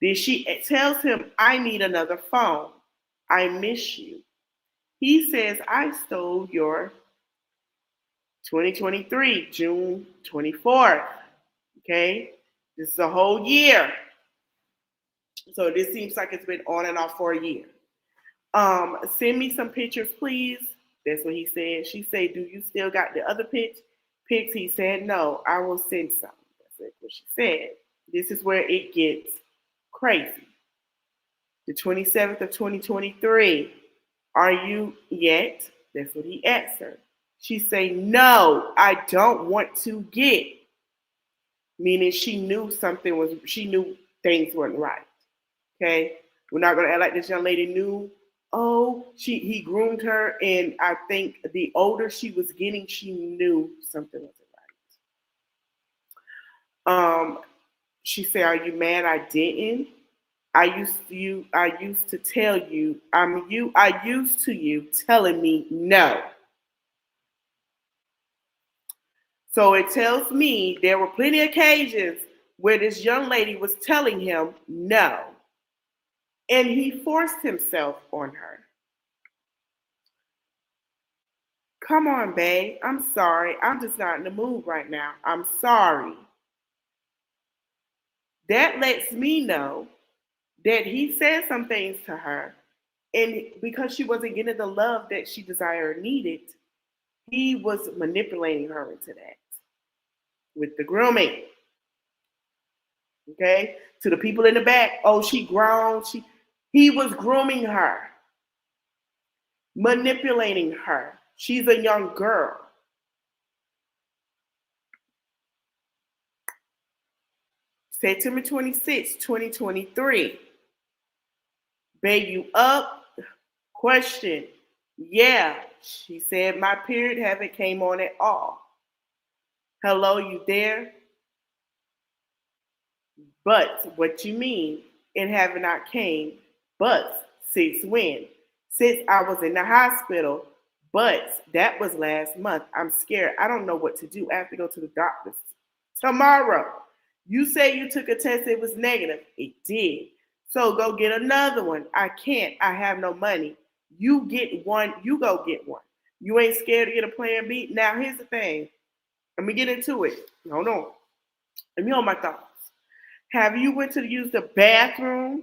Then she tells him, I need another phone. I miss you. He says, I stole your 2023, June 24th. Okay? This is a whole year. So this seems like it's been on and off for a year. Send me some pictures, please. That's what he said. She said, do you still got the other pics? He said, no, I will send some. That's what she said. This is where it gets crazy. The 27th of 2023. Are you yet? That's what he asked her. She said, no, I don't want to get. Meaning she knew things weren't right. Okay? We're not going to act like this young lady knew. Oh, he groomed her, and I think the older she was getting, she knew something wasn't right. She said, are you mad I didn't? I used to tell you, I used to you telling me no. So it tells me there were plenty of occasions where this young lady was telling him no. And he forced himself on her. Come on, babe. I'm sorry. I'm just not in the mood right now. I'm sorry. That lets me know that he said some things to her, and because she wasn't getting the love that she desired or needed, he was manipulating her into that with the grooming. Okay? To the people in the back, oh, she grown. He was grooming her, manipulating her. She's a young girl. September 26, 2023. Babe, you up? Question. Yeah. She said my period haven't came on at all. Hello, you there? But what you mean it have not came? But since when? Since I was in the hospital, but that was last month. I'm scared. I don't know what to do. I have to go to the doctor tomorrow. You say you took a test, it was negative. It did. So go get another one. I can't. I have no money. You get one, you go get one. You ain't scared to get a plan B? Now here's the thing. Let me get into it. Hold on. Let me hold my thoughts. Have you went to use the bathroom?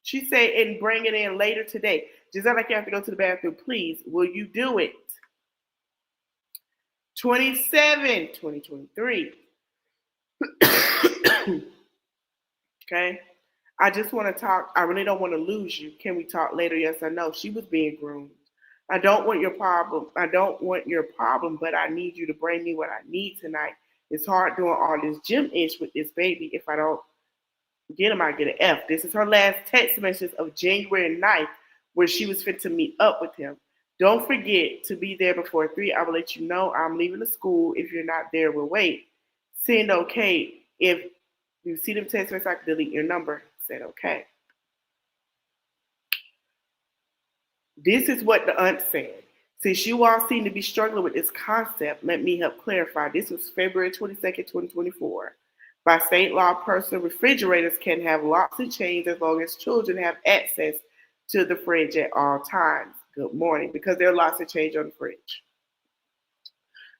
She said, and bring it in later today. Just like you have to go to the bathroom, please. Will you do it? 27, 2023. Okay. I just want to talk. I really don't want to lose you. Can we talk later? Yes or no? She was being groomed. I don't want your problem. I don't want your problem, but I need you to bring me what I need tonight. It's hard doing all this gym-ish with this baby. If I don't get him, I get an F. This is her last text message of January 9th, where she was fit to meet up with him. Don't forget to be there before 3. I will let you know I'm leaving the school. If you're not there, we'll wait. Send okay. If you see them text messages, I can delete your number. Said okay. This is what the aunt said. Since you all seem to be struggling with this concept, let me help clarify. This was February 22nd, 2024. By state law, personal refrigerators can have locks and chains as long as children have access to the fridge at all times. Good morning, because there are locks and chains on the fridge.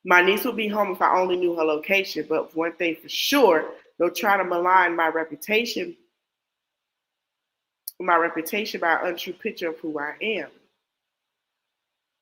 My niece would be home if I only knew her location, but one thing for sure, they'll try to malign my reputation by an untrue picture of who I am.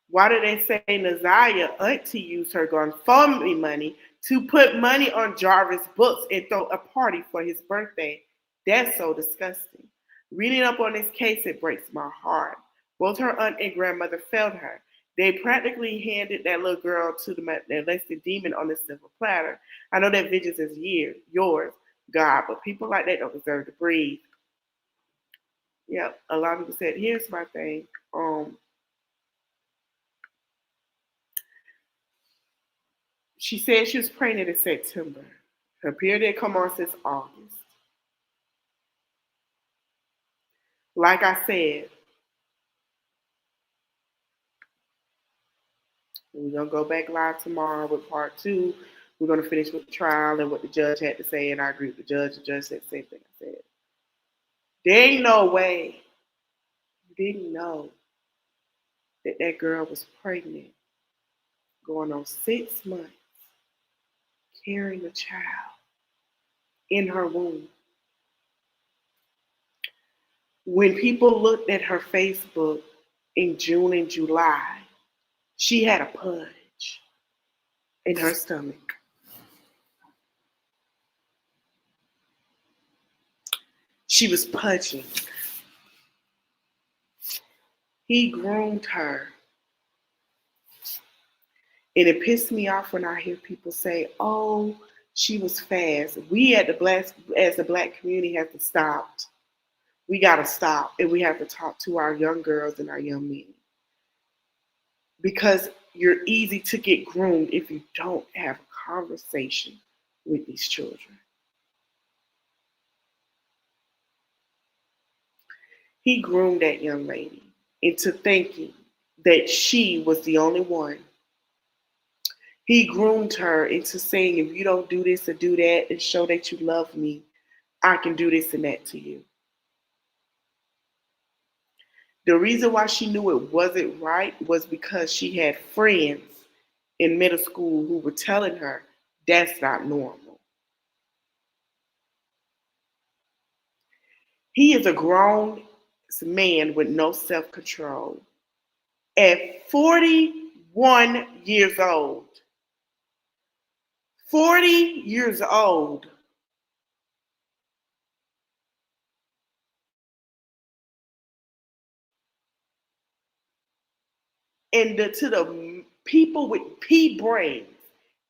Why did they say Naziyah auntie used her GoFundMe money to put money on Jarvis' books and throw a party for his birthday? That's so disgusting. Reading up on this case, it breaks my heart. Both her aunt and grandmother failed her. They practically handed that little girl to the molested demon on a silver platter. I know that vengeance is yours, God, but people like that don't deserve to breathe. Yeah, a lot of people said, here's my thing. She said she was pregnant in September. Her period didn't come on since August. Like I said, we're going to go back live tomorrow with part 2. We're going to finish with the trial and what the judge had to say, and I agree with the judge. The judge said the same thing I said. There ain't no way you didn't know that that girl was pregnant, going on 6 months, carrying a child in her womb. When people looked at her Facebook in June and July, she had a pudge in her stomach. She was pudging. He groomed her. And it pissed me off when I hear people say, oh, she was fast. We as the black community have to stop. We got to stop, and we have to talk to our young girls and our young men. Because you're easy to get groomed if you don't have a conversation with these children. He groomed that young lady into thinking that she was the only one. He groomed her into saying, if you don't do this or do that and show that you love me, I can do this and that to you. The reason why she knew it wasn't right was because she had friends in middle school who were telling her that's not normal. He is a grown man with no self-control. At 41 years old, 40 years old, and to the people with pea brains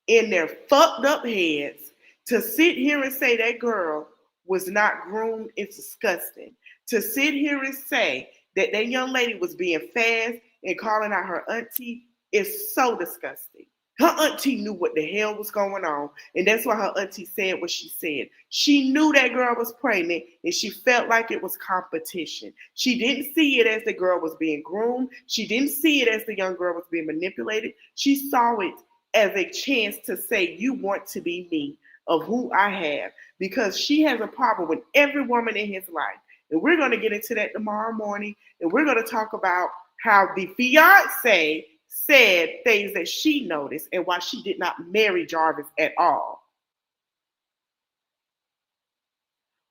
in their fucked up heads, to sit here and say that girl was not groomed is disgusting. To sit here and say that that young lady was being fast and calling out her auntie is so disgusting. Her auntie knew what the hell was going on, and that's why her auntie said what she said. She knew that girl was pregnant, and she felt like it was competition. She didn't see it as the girl was being groomed. She didn't see it as the young girl was being manipulated. She saw it as a chance to say, you want to be me, of who I have, because she has a problem with every woman in his life. And we're going to get into that tomorrow morning, and we're going to talk about how the fiance said things that she noticed and why she did not marry Jarvis at all.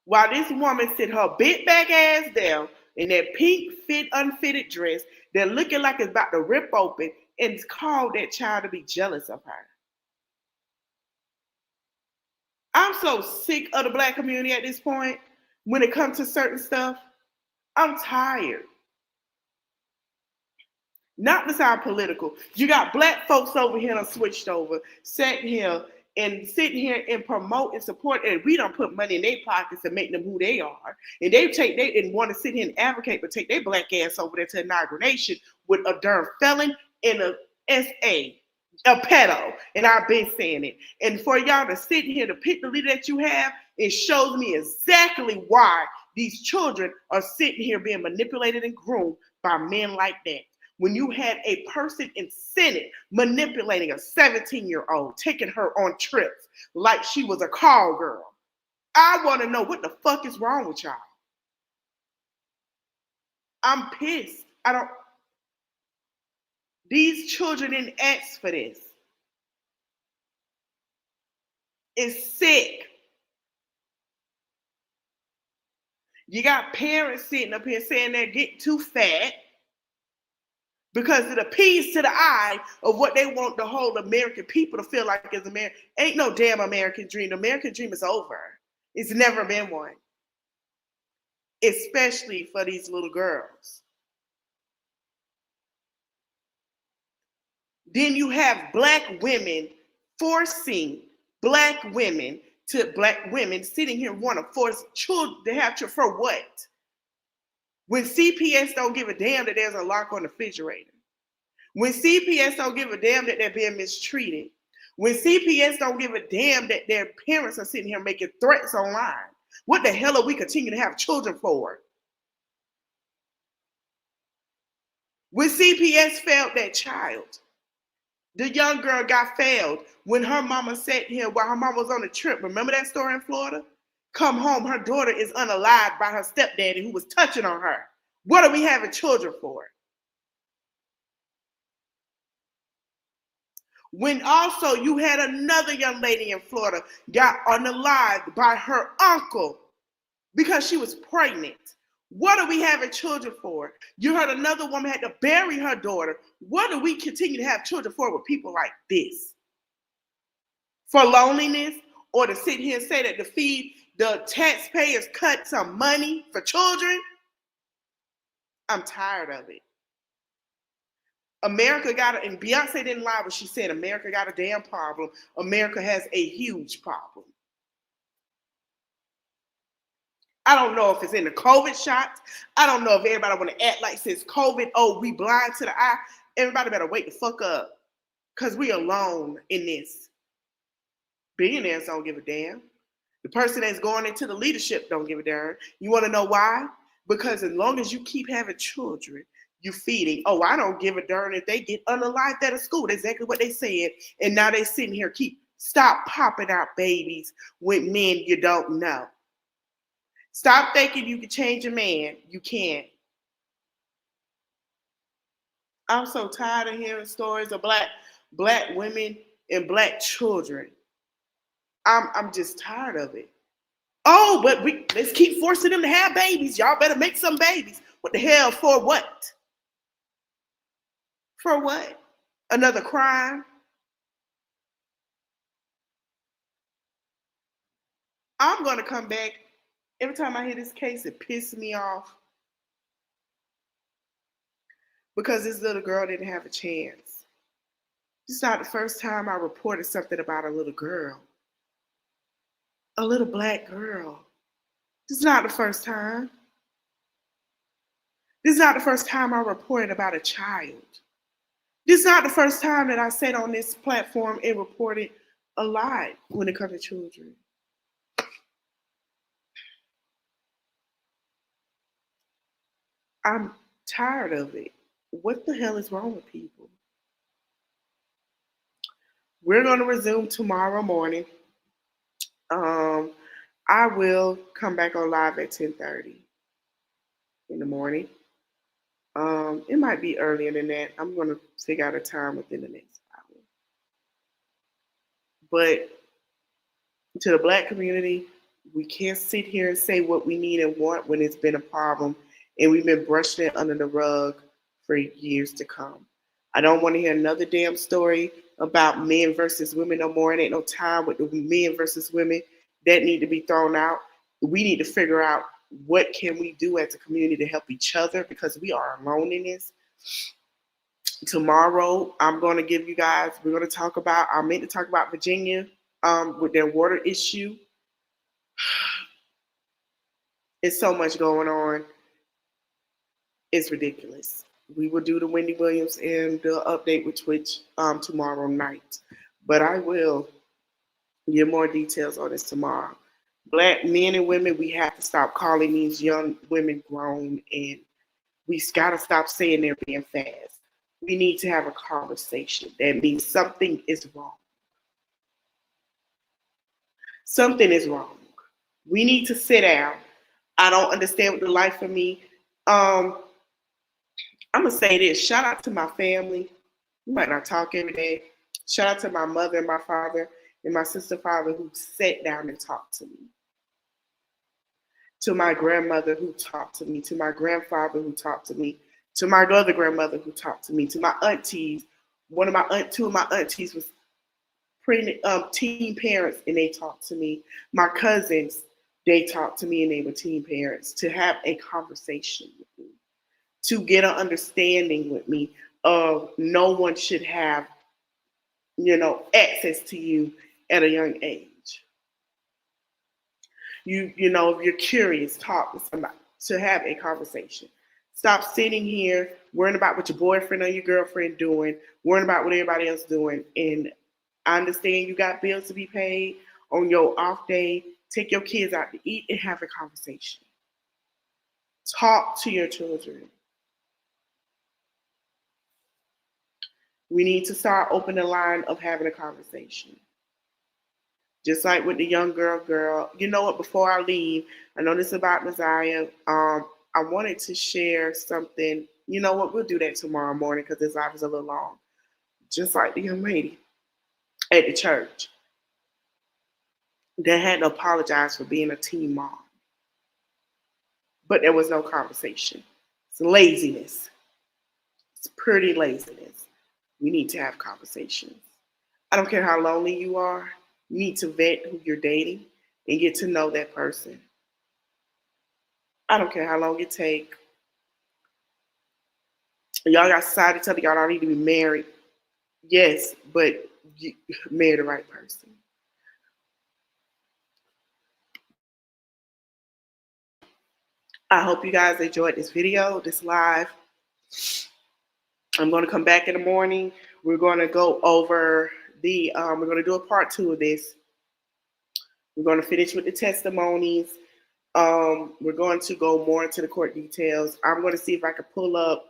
While this woman sit her big back ass down in that pink unfitted dress that looking like it's about to rip open and called that child to be jealous of her. I'm so sick of the black community at this point when it comes to certain stuff. I'm tired. Not to sound political. You got black folks over here that switched over, sitting here and promote and support, and we don't put money in their pockets and make them who they are. And they want to sit here and advocate, but take their black ass over there to inauguration with a darn felon and a SA, a pedo. And I've been saying it. And for y'all to sit here to pick the leader that you have, it shows me exactly why these children are sitting here being manipulated and groomed by men like that. When you had a person in Senate manipulating a 17-year-old, taking her on trips like she was a call girl. I want to know what the fuck is wrong with y'all. I'm pissed. These children didn't ask for this. It's sick. You got parents sitting up here saying they're getting too fat, because it appeals to the eye of what they want the whole American people to feel like is American. Ain't no damn American dream. The American dream is over. It's never been one. Especially for these little girls. Then you have black women forcing black women sitting here want to force children to have children for what? When CPS don't give a damn that there's a lock on the refrigerator. When CPS don't give a damn that they're being mistreated. When CPS don't give a damn that their parents are sitting here making threats online. What the hell are we continuing to have children for? When CPS failed that child, the young girl got failed when her mama sat here while her mama was on a trip. Remember that story in Florida? Come home, her daughter is unalived by her stepdaddy who was touching on her. What are we having children for? When also you had another young lady in Florida got unalived by her uncle because she was pregnant. What are we having children for? You heard another woman had to bury her daughter. What do we continue to have children for with people like this? For loneliness, or to sit here and say that to feed the taxpayers cut some money for children? I'm tired of it. America and Beyonce didn't lie when she said America got a damn problem. America has a huge problem. I don't know if it's in the COVID shots. I don't know if everybody want to act like since COVID, oh, we blind to the eye. Everybody better wake the fuck up, because we alone in this. Billionaires don't give a damn. The person that's going into the leadership don't give a damn. You want to know why? Because as long as you keep having children, you feeding. Oh, I don't give a darn if they get unalived at a school. That's exactly what they said. And now they sitting here stop popping out babies with men you don't know. Stop thinking you can change a man. You can't. I'm so tired of hearing stories of black women and black children. I'm just tired of it. Oh, but let's keep forcing them to have babies. Y'all better make some babies. What the hell? For what? For what? Another crime? I'm going to come back. Every time I hear this case, it pisses me off. Because this little girl didn't have a chance. It's not the first time I reported something about a little girl. A little black girl. This is not the first time. This is not the first time I reported about a child. This is not the first time that I sat on this platform and reported a lot when it comes to children. I'm tired of it. What the hell is wrong with people? We're going to resume tomorrow morning. I will come back on live at 10:30 in the morning. It might be earlier than that. I'm going to figure out a time within the next hour. But to the Black community, we can't sit here and say what we need and want when it's been a problem and we've been brushing it under the rug for years to come. I don't want to hear another damn story about men versus women no more. It ain't no time with the men versus women. That need to be thrown out. We need to figure out what can we do as a community to help each other because we are alone in this. Tomorrow, I'm going to give you guys, we're going to talk about, I meant to talk about Virginia with their water issue. It's so much going on. It's ridiculous. We will do the Wendy Williams and the update with Twitch tomorrow night. But I will give more details on this tomorrow. Black men and women, we have to stop calling these young women grown, and we got to stop saying they're being fast. We need to have a conversation. That means something is wrong. Something is wrong. We need to sit down. I don't understand what the life of me. I'm going to say this. Shout out to my family. We might not talk every day. Shout out to my mother and my father and my sister and father who sat down and talked to me. To my grandmother who talked to me. To my grandfather who talked to me. To my other grandmother who talked to me. To my aunties. Two of my aunties was teen parents and they talked to me. My cousins, they talked to me and they were teen parents. To have a conversation with me. To get an understanding with me of no one should have, access to you at a young age. If you're curious, talk with somebody, to have a conversation. Stop sitting here worrying about what your boyfriend or your girlfriend doing, worrying about what everybody else doing. And I understand you got bills to be paid. On your off day, take your kids out to eat and have a conversation. Talk to your children. We need to start opening the line of having a conversation. Just like with the young girl. You know what, before I leave, I know this is about Naziyah. I wanted to share something. You know what, we'll do that tomorrow morning because this live is a little long. Just like the young lady at the church that had to apologize for being a teen mom. But there was no conversation. It's laziness. It's pretty laziness. We need to have conversations. I don't care how lonely you are. You need to vet who you're dating and get to know that person. I don't care how long it takes. Y'all got society telling y'all don't need to be married. Yes, but you marry the right person. I hope you guys enjoyed this video, this live. I'm going to come back in the morning. We're going to go over we're going to do a part 2 of this. We're going to finish with the testimonies. We're going to go more into the court details. I'm going to see if I can pull up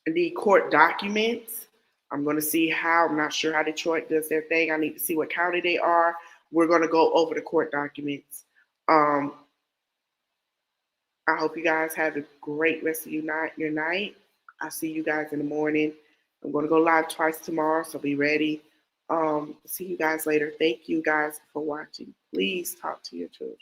the court documents. I'm going to see how, I'm not sure how Detroit does their thing. I need to see what county they are. We're going to go over the court documents. I hope you guys have a great rest of your night. I'll see you guys in the morning. I'm going to go live twice tomorrow, so be ready. See you guys later. Thank you guys for watching. Please talk to your children.